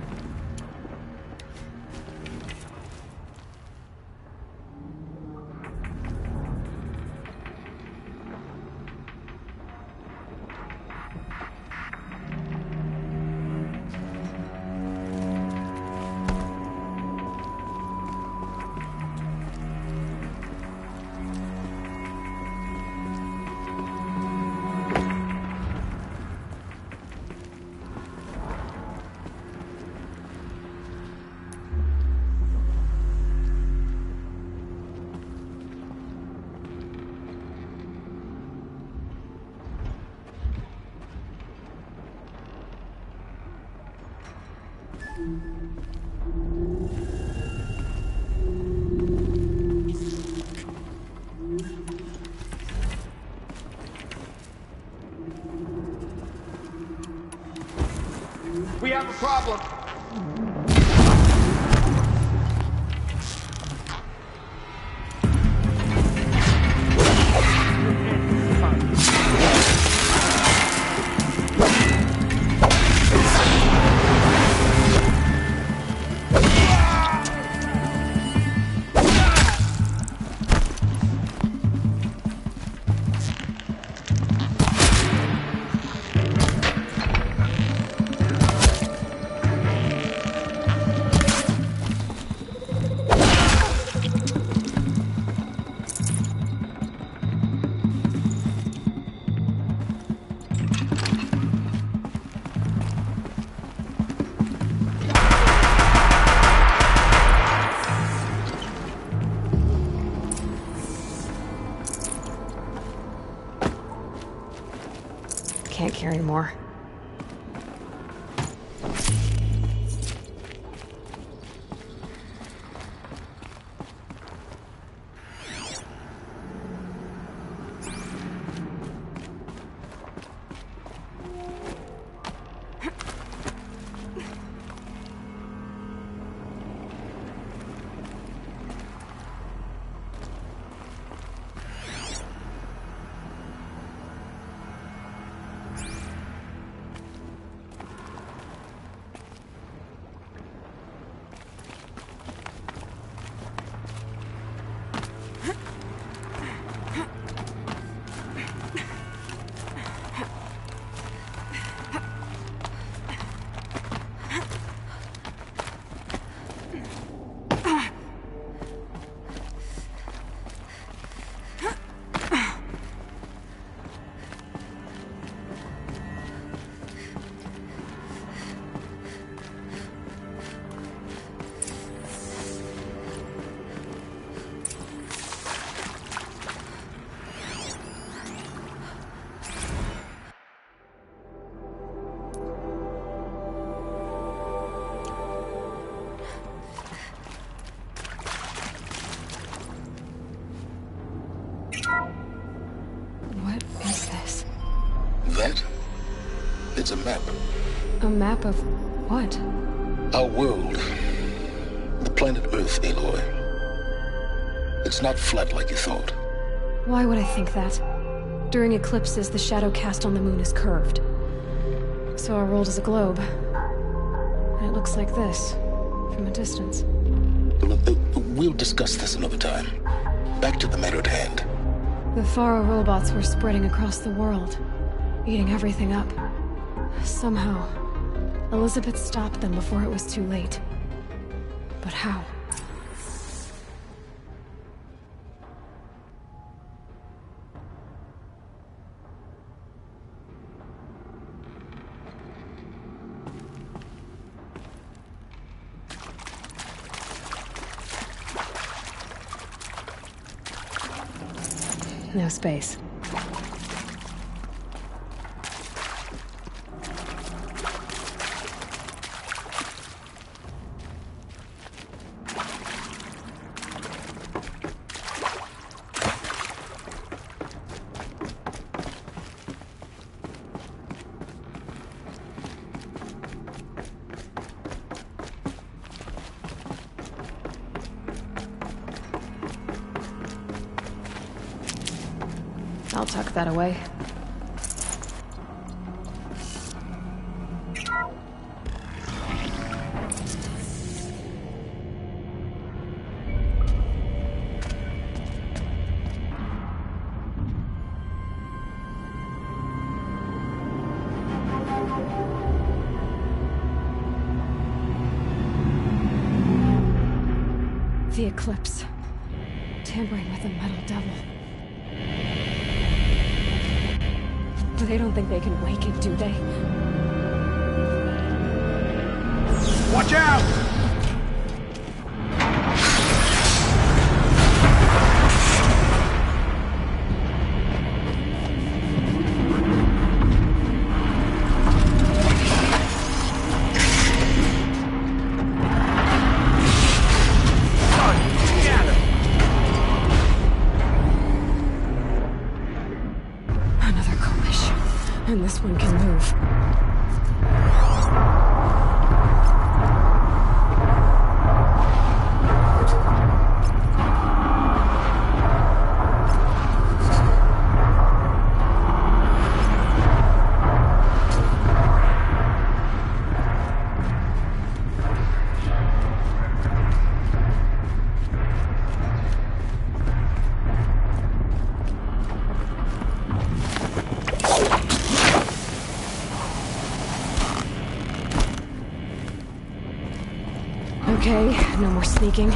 We have a problem. Can't carry more. What is this? That? It's a map. A map of what? Our world. The planet Earth, Aloy. It's not flat like you thought. Why would I think that? During eclipses, the shadow cast on the moon is curved. So our world is a globe. And it looks like this, from a distance. We'll discuss this another time. Back to the matter at hand. The Faro robots were spreading across the world, eating everything up. Somehow, Elizabeth stopped them before it was too late. But how? No space. I'll tuck that away. The eclipse. Tampering with the metal devil. But they don't think they can wake it, do they? Watch out! And this one can move. Okay, no more sneaking.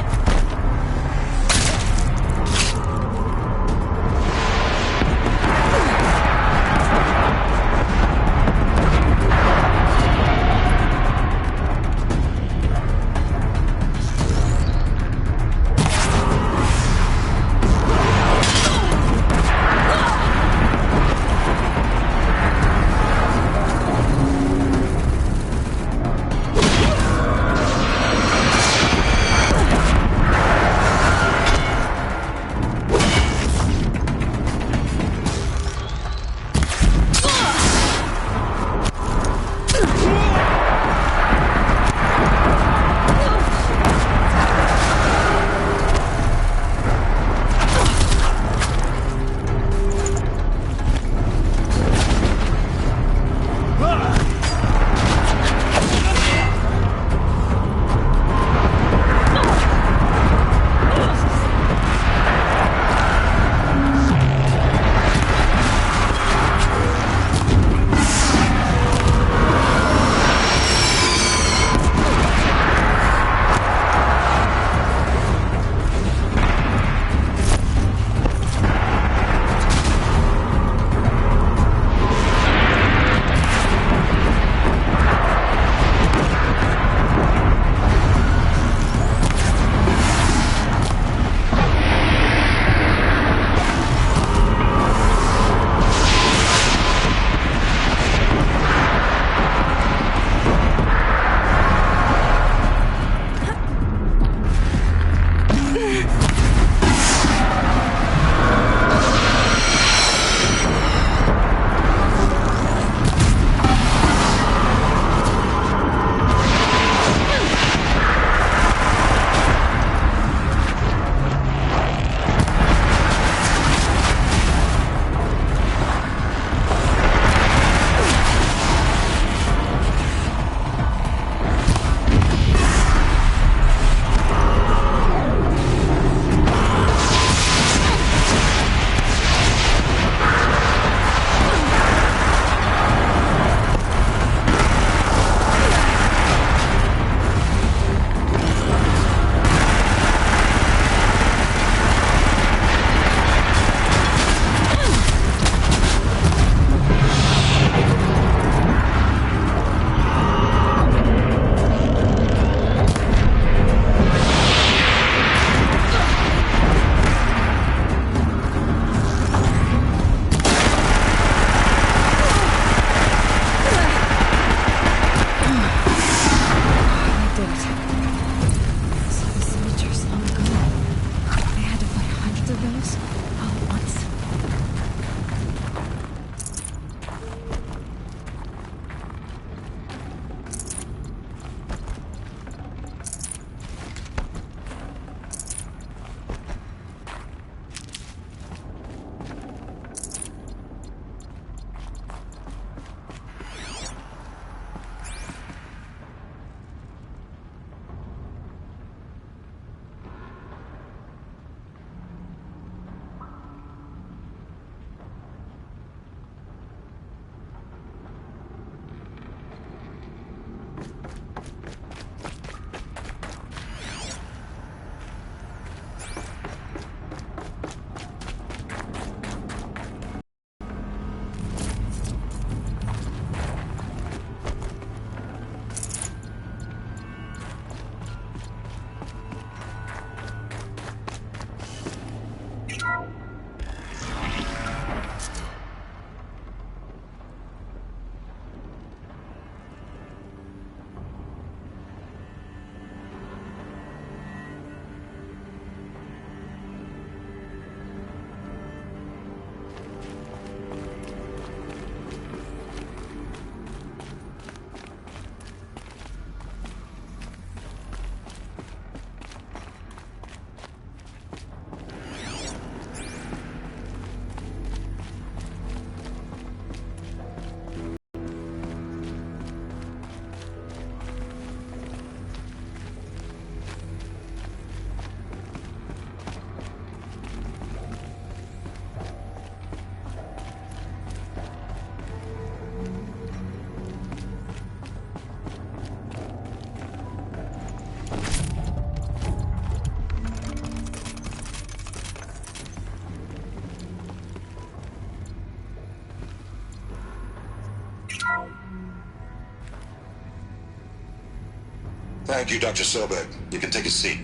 Thank you, Dr. Sobek. You can take a seat.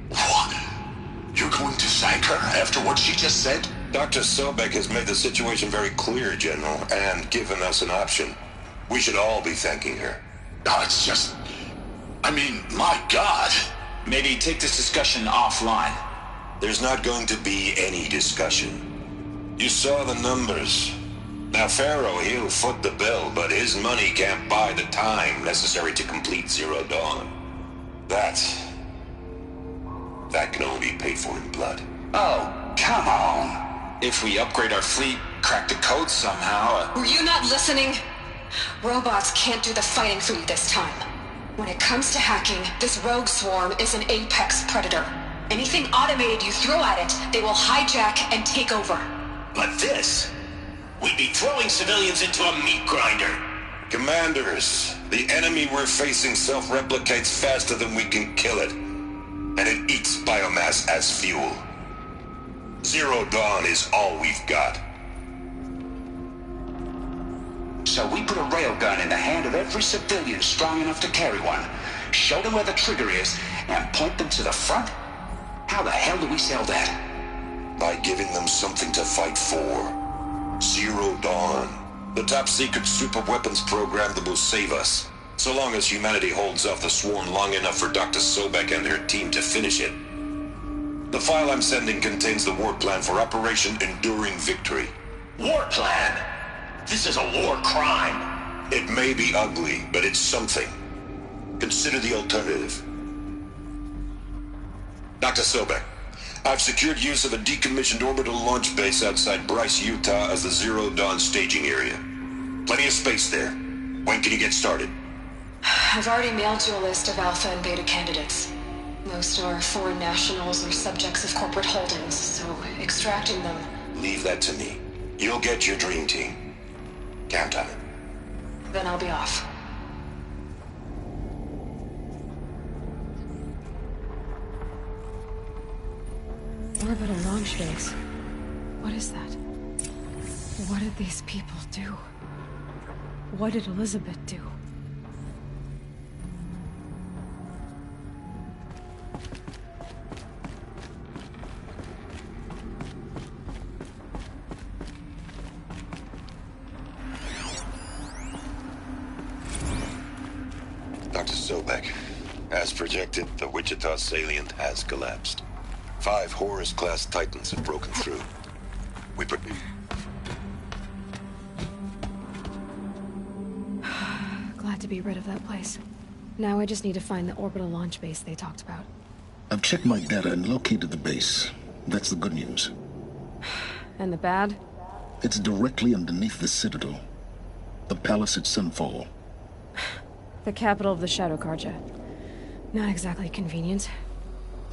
What? You're going to thank her after what she just said? Dr. Sobek has made the situation very clear, General, and given us an option. We should all be thanking her. No, it's just... I mean, my God. Maybe take this discussion offline. There's not going to be any discussion. You saw the numbers. Now, Pharaoh, he'll foot the bill, but his money can't buy the time necessary to complete Zero Dawn. That can only be paid for in blood. Oh, come on. If we upgrade our fleet, crack the code somehow... Were you not listening? Robots can't do the fighting for you this time. When it comes to hacking, this rogue swarm is an apex predator. Anything automated you throw at it, they will hijack and take over. But this... we'd be throwing civilians into a meat grinder. Commanders, the enemy we're facing self-replicates faster than we can kill it. And it eats biomass as fuel. Zero Dawn is all we've got. So we put a railgun in the hand of every civilian strong enough to carry one, show them where the trigger is, and point them to the front? How the hell do we sell that? By giving them something to fight for. Zero Dawn. The top-secret super-weapons program that will save us. So long as humanity holds off the swarm long enough for Dr. Sobek and her team to finish it. The file I'm sending contains the war plan for Operation Enduring Victory. War plan? This is a war crime. It may be ugly, but it's something. Consider the alternative. Dr. Sobek, I've secured use of a decommissioned orbital launch base outside Bryce, Utah as the Zero Dawn staging area. Plenty of space there. When can you get started? I've already mailed you a list of alpha and beta candidates. Most are foreign nationals or subjects of corporate holdings, so extracting them... Leave that to me. You'll get your dream team. Count on it. Then I'll be off. Orbital launch base. What is that? What did these people do? What did Elizabeth do? Dr. Sobek, as projected, the Wichita salient has collapsed. 5 Horus-class Titans have broken through. We Glad to be rid of that place. Now I just need to find the orbital launch base they talked about. I've checked my data and located the base. That's the good news. And the bad? It's directly underneath the Citadel. The palace at Sunfall. The capital of the Shadow Carja. Not exactly convenient.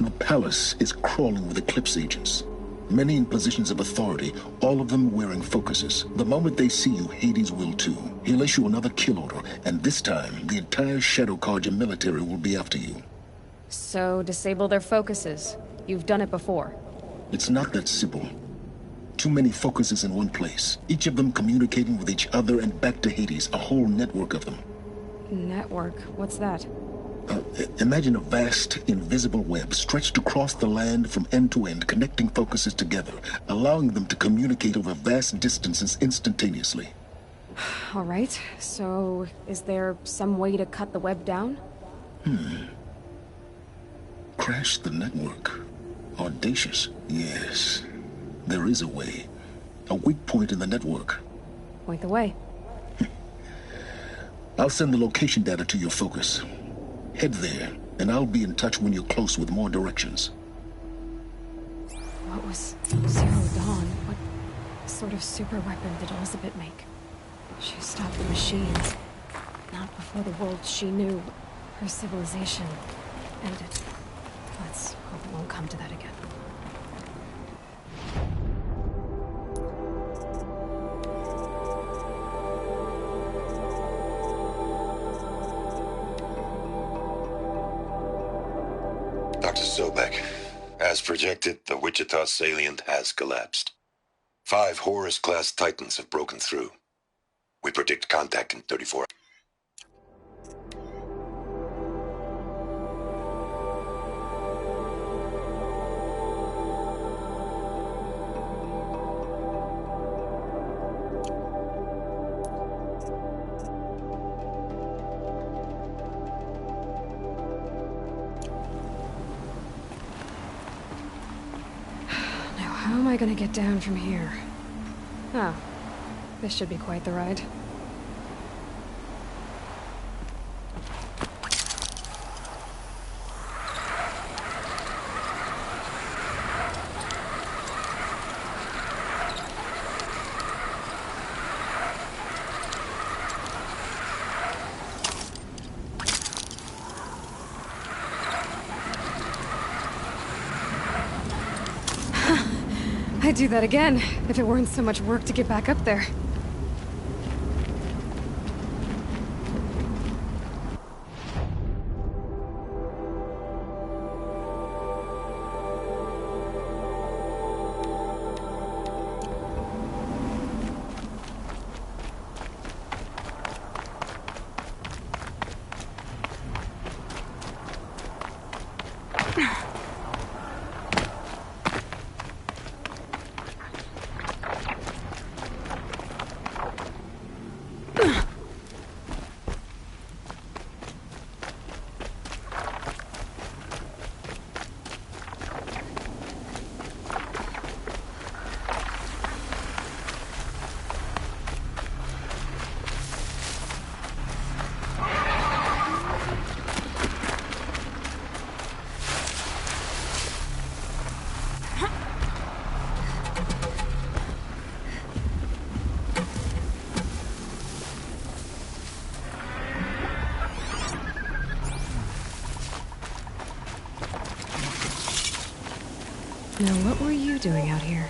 The palace is crawling with Eclipse agents. Many in positions of authority, all of them wearing focuses. The moment they see you, Hades will too. He'll issue another kill order, and this time, the entire Shadow Carja military will be after you. So, disable their focuses. You've done it before. It's not that simple. Too many focuses in one place, each of them communicating with each other and back to Hades, a whole network of them. Network? What's that? Imagine a vast, invisible web stretched across the land from end to end, connecting focuses together, allowing them to communicate over vast distances instantaneously. All right, so is there some way to cut the web down? Crash the network. Audacious. Yes, there is a way. A weak point in the network. Point the way. I'll send the location data to your focus. Head there, and I'll be in touch when you're close with more directions. What was Zero Dawn? What sort of super weapon did Elizabeth make? She stopped the machines. Not before the world she knew. Her civilization ended. Let's hope it won't come to that again. Dr. Sobek, as projected, the Wichita salient has collapsed. 5 Horus-class Titans have broken through. We predict contact in 34 hours. gonna get down from here? Oh, this should be quite the ride. I'd do that again, if it weren't so much work to get back up there. Now, what were you doing out here?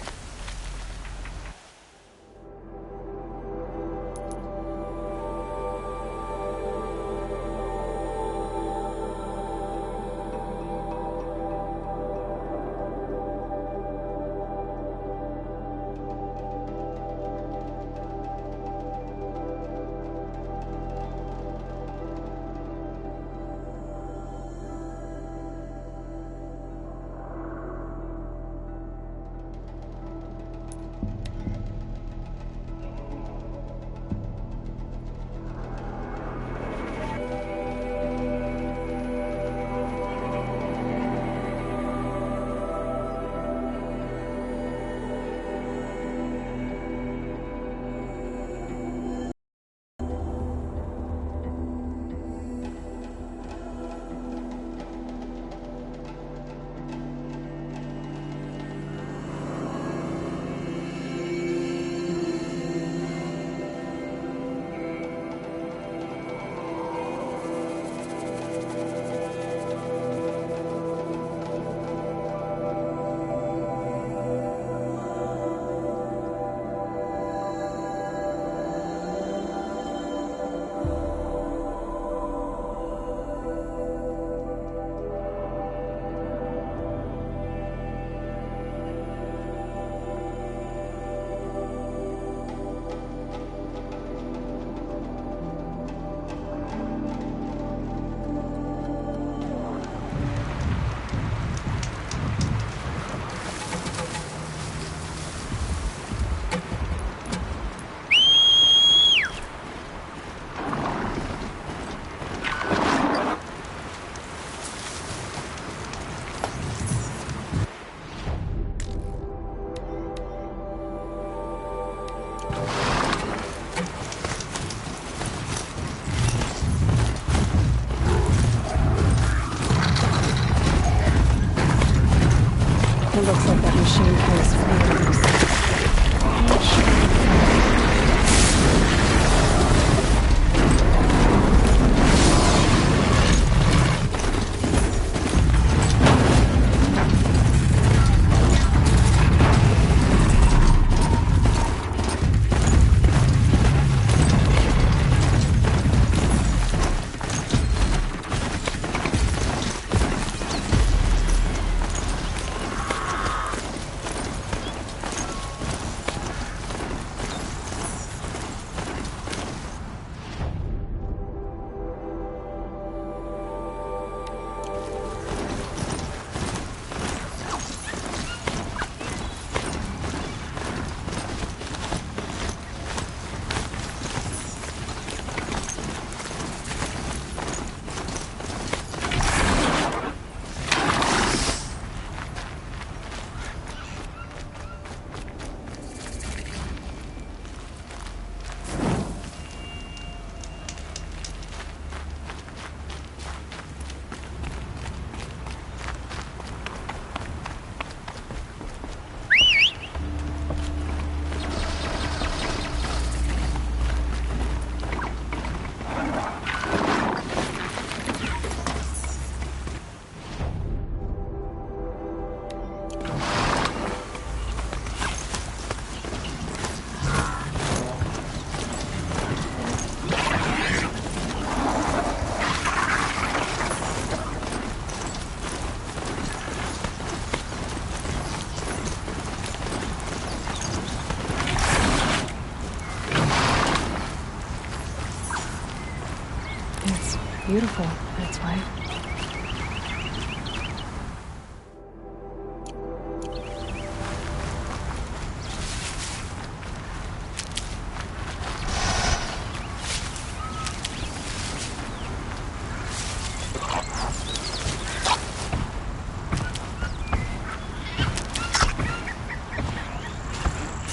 beautiful, that's why.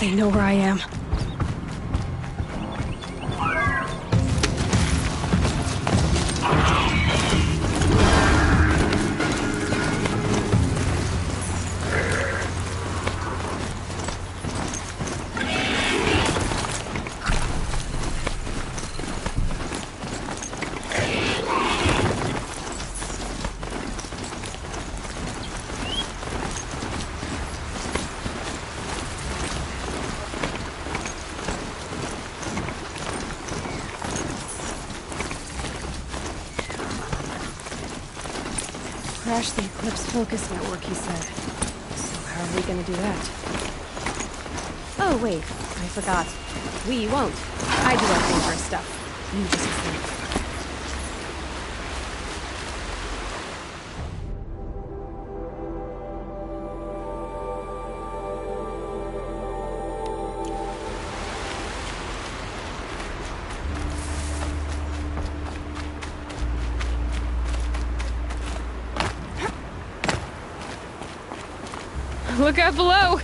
They know where I am. Crash the Eclipse focus network, he said. So how are we gonna do that? Oh, wait. I forgot. We won't. I do our dangerous stuff. You just asleep. Look out below!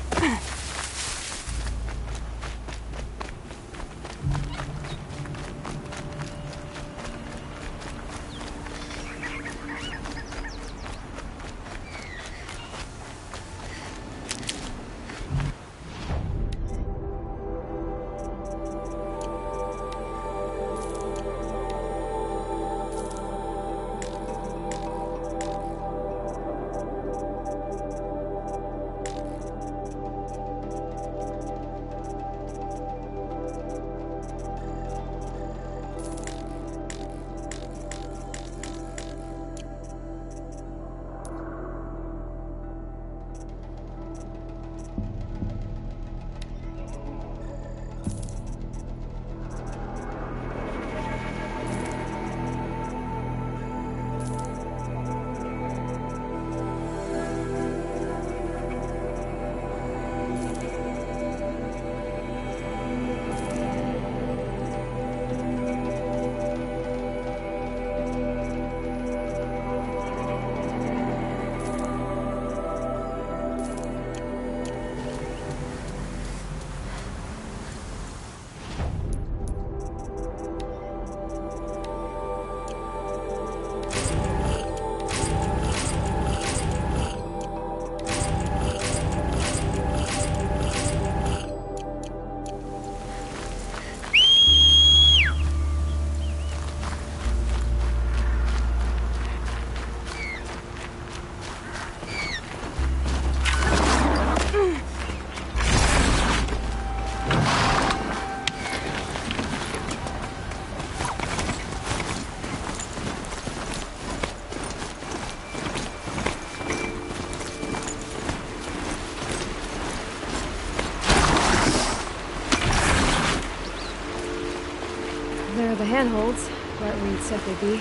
There are the handholds, right where you'd said they'd be.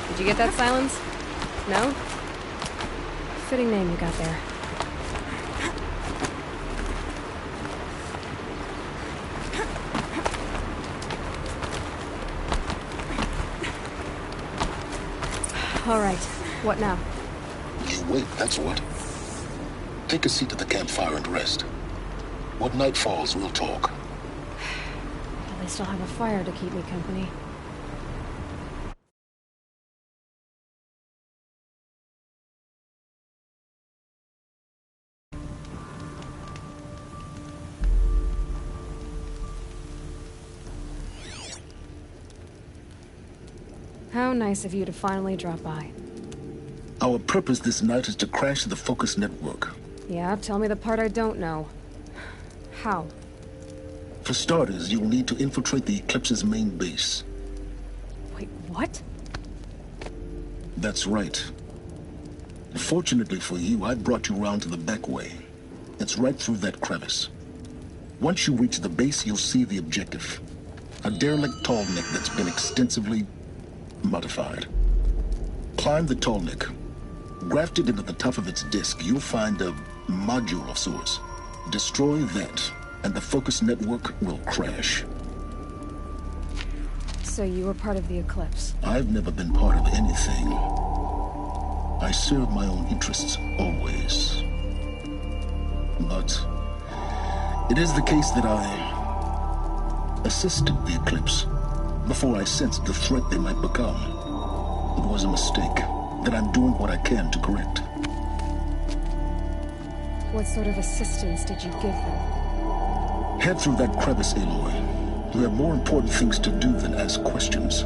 Did you get that, Silence? No? Fitting name you got there. All right, what now? You wait, that's what. Take a seat at the campfire and rest. When night falls, we'll talk. At least I'll have a fire to keep me company. How nice of you to finally drop by. Our purpose this night is to crash the Focus network. Yeah, tell me the part I don't know. How? For starters, you'll need to infiltrate the Eclipse's main base. Wait, what? That's right. Fortunately for you, I brought you round to the back way. It's right through that crevice. Once you reach the base, you'll see the objective. A derelict tall neck that's been extensively modified. Climb the Tallneck. Grafted into the top of its disk, you'll find a module of sorts. Destroy that, and the focus network will crash. So you were part of the Eclipse? I've never been part of anything. I serve my own interests, always. But it is the case that I assisted the Eclipse before I sensed the threat they might become. It was a mistake that I'm doing what I can to correct. What sort of assistance did you give them? Head through that crevice, Aloy. We have more important things to do than ask questions.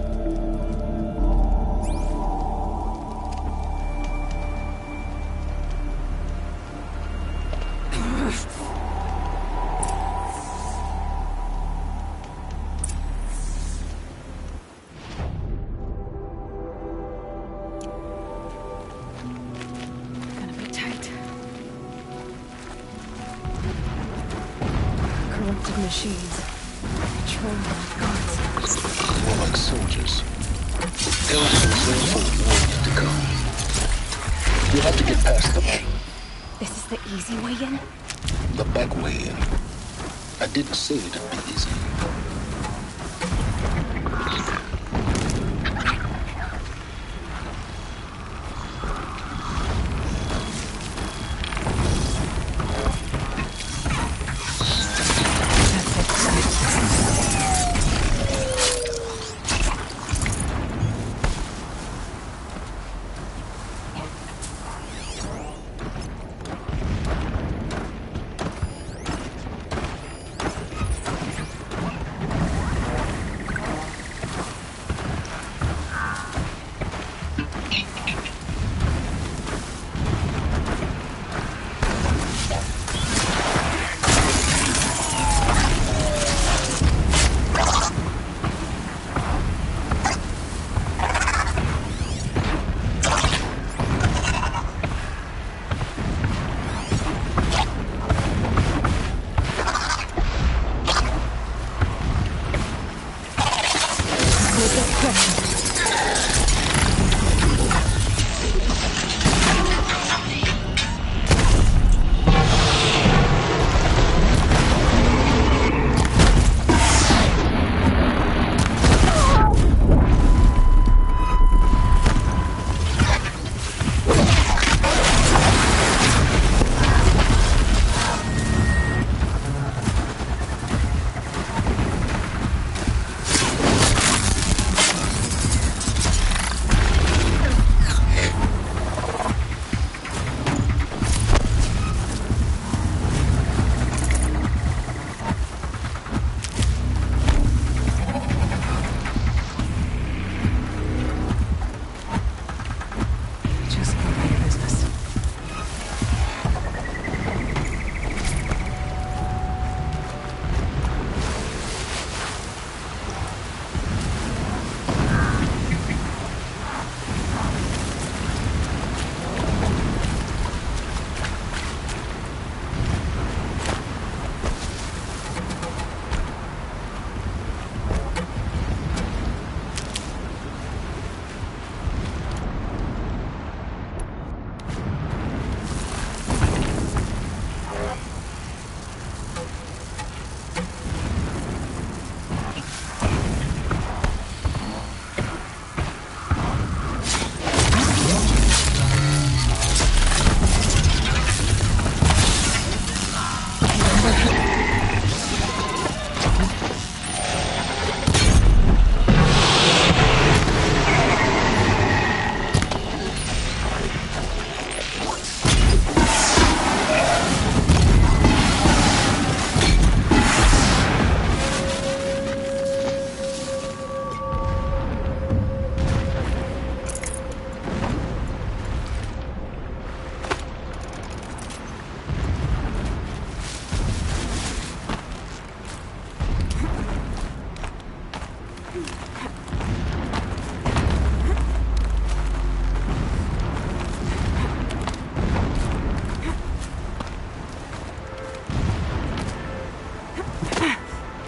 Gonna be tight. Corrupted machines. Controlling our gods. More like soldiers. Elders ready for a war yet to come. You'll have to get past them. This is the easy way in? The back way in. I didn't say it'd be easy.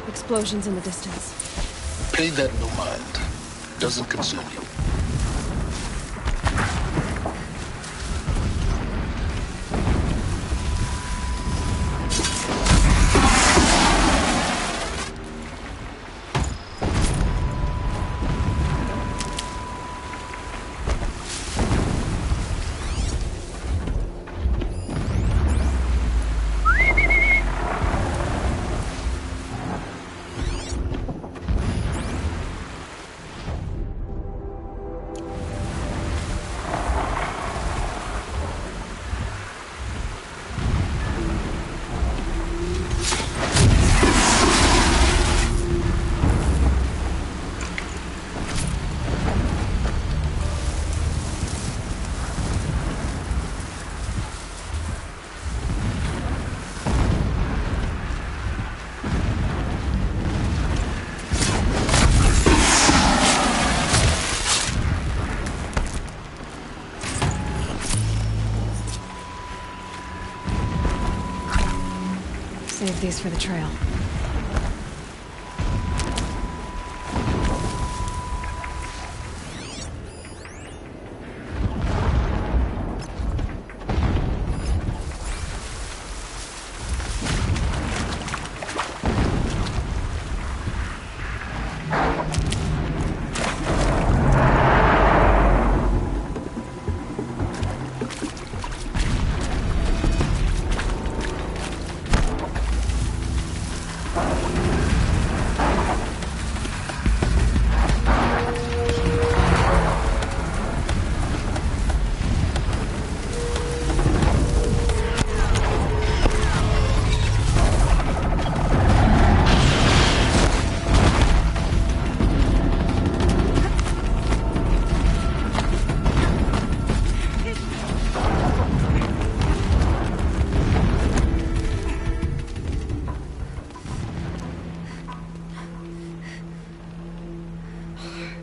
Explosions in the distance. Pay that no mind. Doesn't concern you. of these for the trail.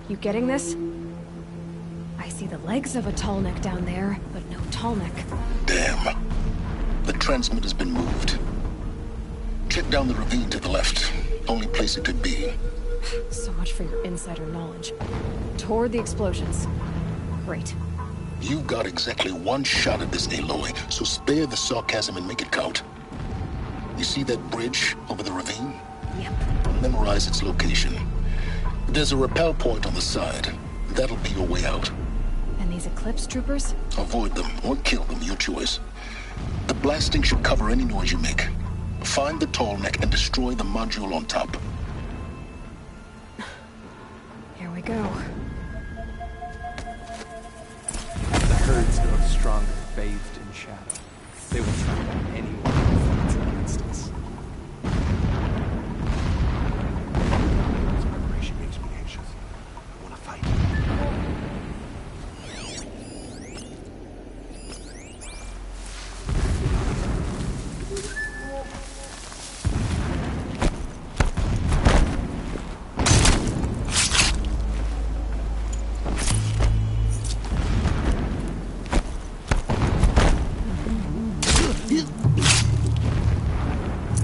You getting this? I see the legs of a tall neck down there, but no tall neck. Damn. The transmitter's been moved. Check down the ravine to the left. Only place it could be. So much for your insider knowledge. Toward the explosions. Great. You've got exactly one shot at this, Aloy, so spare the sarcasm and make it count. You see that bridge over the ravine? Yep. Memorize its location. There's a rappel point on the side. That'll be your way out. And these Eclipse troopers? Avoid them or kill them, your choice. The blasting should cover any noise you make. Find the tall neck and destroy the module on top. Here we go. The herds grow stronger, bathed in shadow. They will trample anyone who fights against us. This preparation makes me anxious. I want to fight.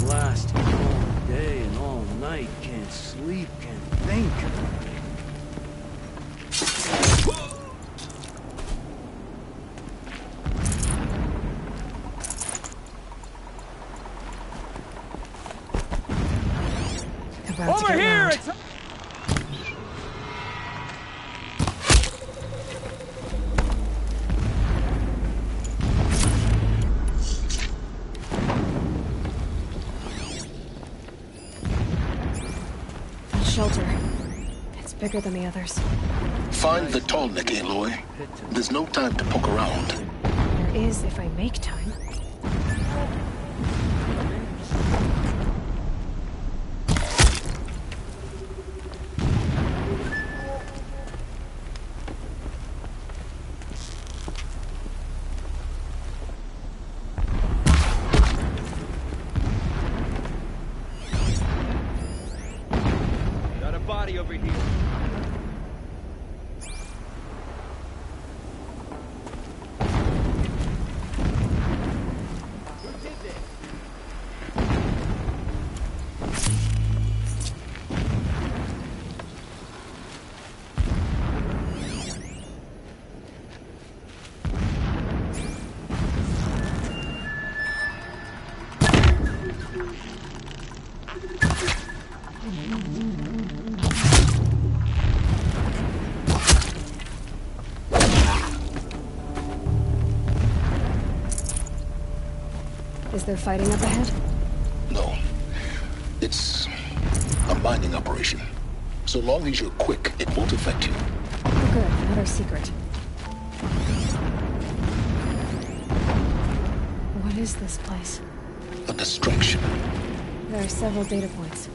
Blasting all day and all night, can't sleep, can't think. About to Over get here! loud. It's... Shelter. It's bigger than the others. Find the tall neck, Aloy. There's no time to poke around. There is if I make time. Got a body over here. Who did this? Is there fighting up ahead? No. It's a mining operation. So long as you're quick, it won't affect you. Oh, good. Another secret. What is this place? A distraction. There are several data points.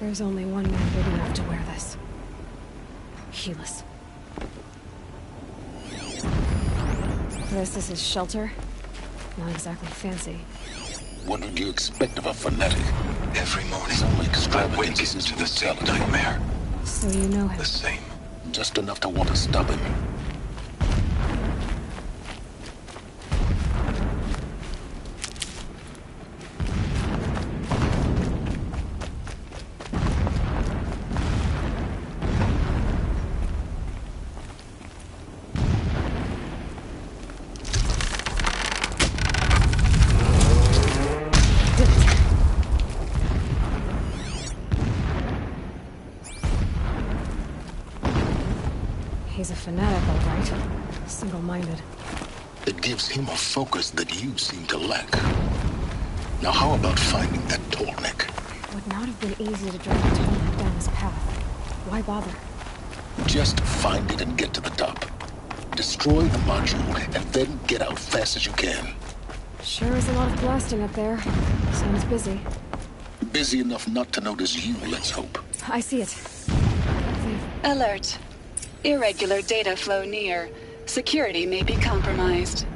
There's only one man big enough to wear this. Helis. This is his shelter. Not exactly fancy. What would you expect of a fanatic? Every morning, Only I extravagances wake to the will same tell it. nightmare. So you know him. The same. Just enough to want to stop him. He's a fanatic, all right. Single-minded. It gives him a focus that you seem to lack. Now how about finding that tallneck? Would not have been easy to drag the tallneck down his path. Why bother? Just find it and get to the top. Destroy the module, and then get out fast as you can. Sure is a lot of blasting up there. Sounds busy. Busy enough not to notice you, let's hope. I see it. Alert. Irregular data flow near. Security may be compromised.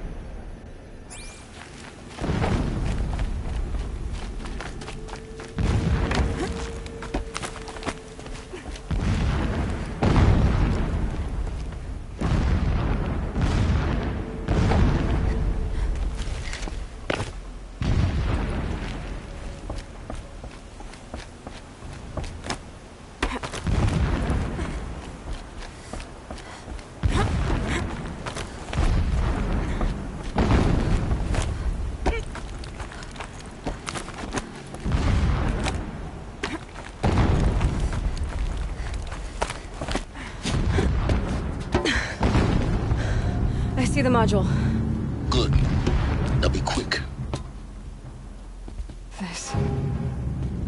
I see the module. Good. Now be quick.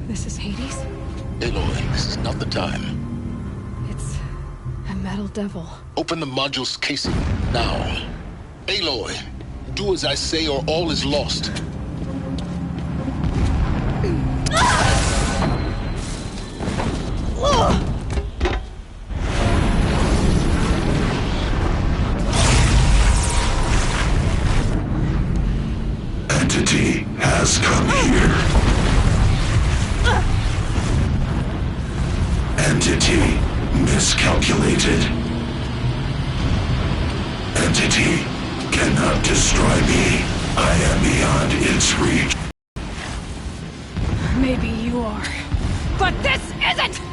This is Hades? Aloy, this is not the time. It's a metal devil. Open the module's casing, now. Aloy, do as I say or all is lost. Entity has come here. Entity miscalculated. Entity cannot destroy me. I am beyond its reach. Maybe you are. But this isn't!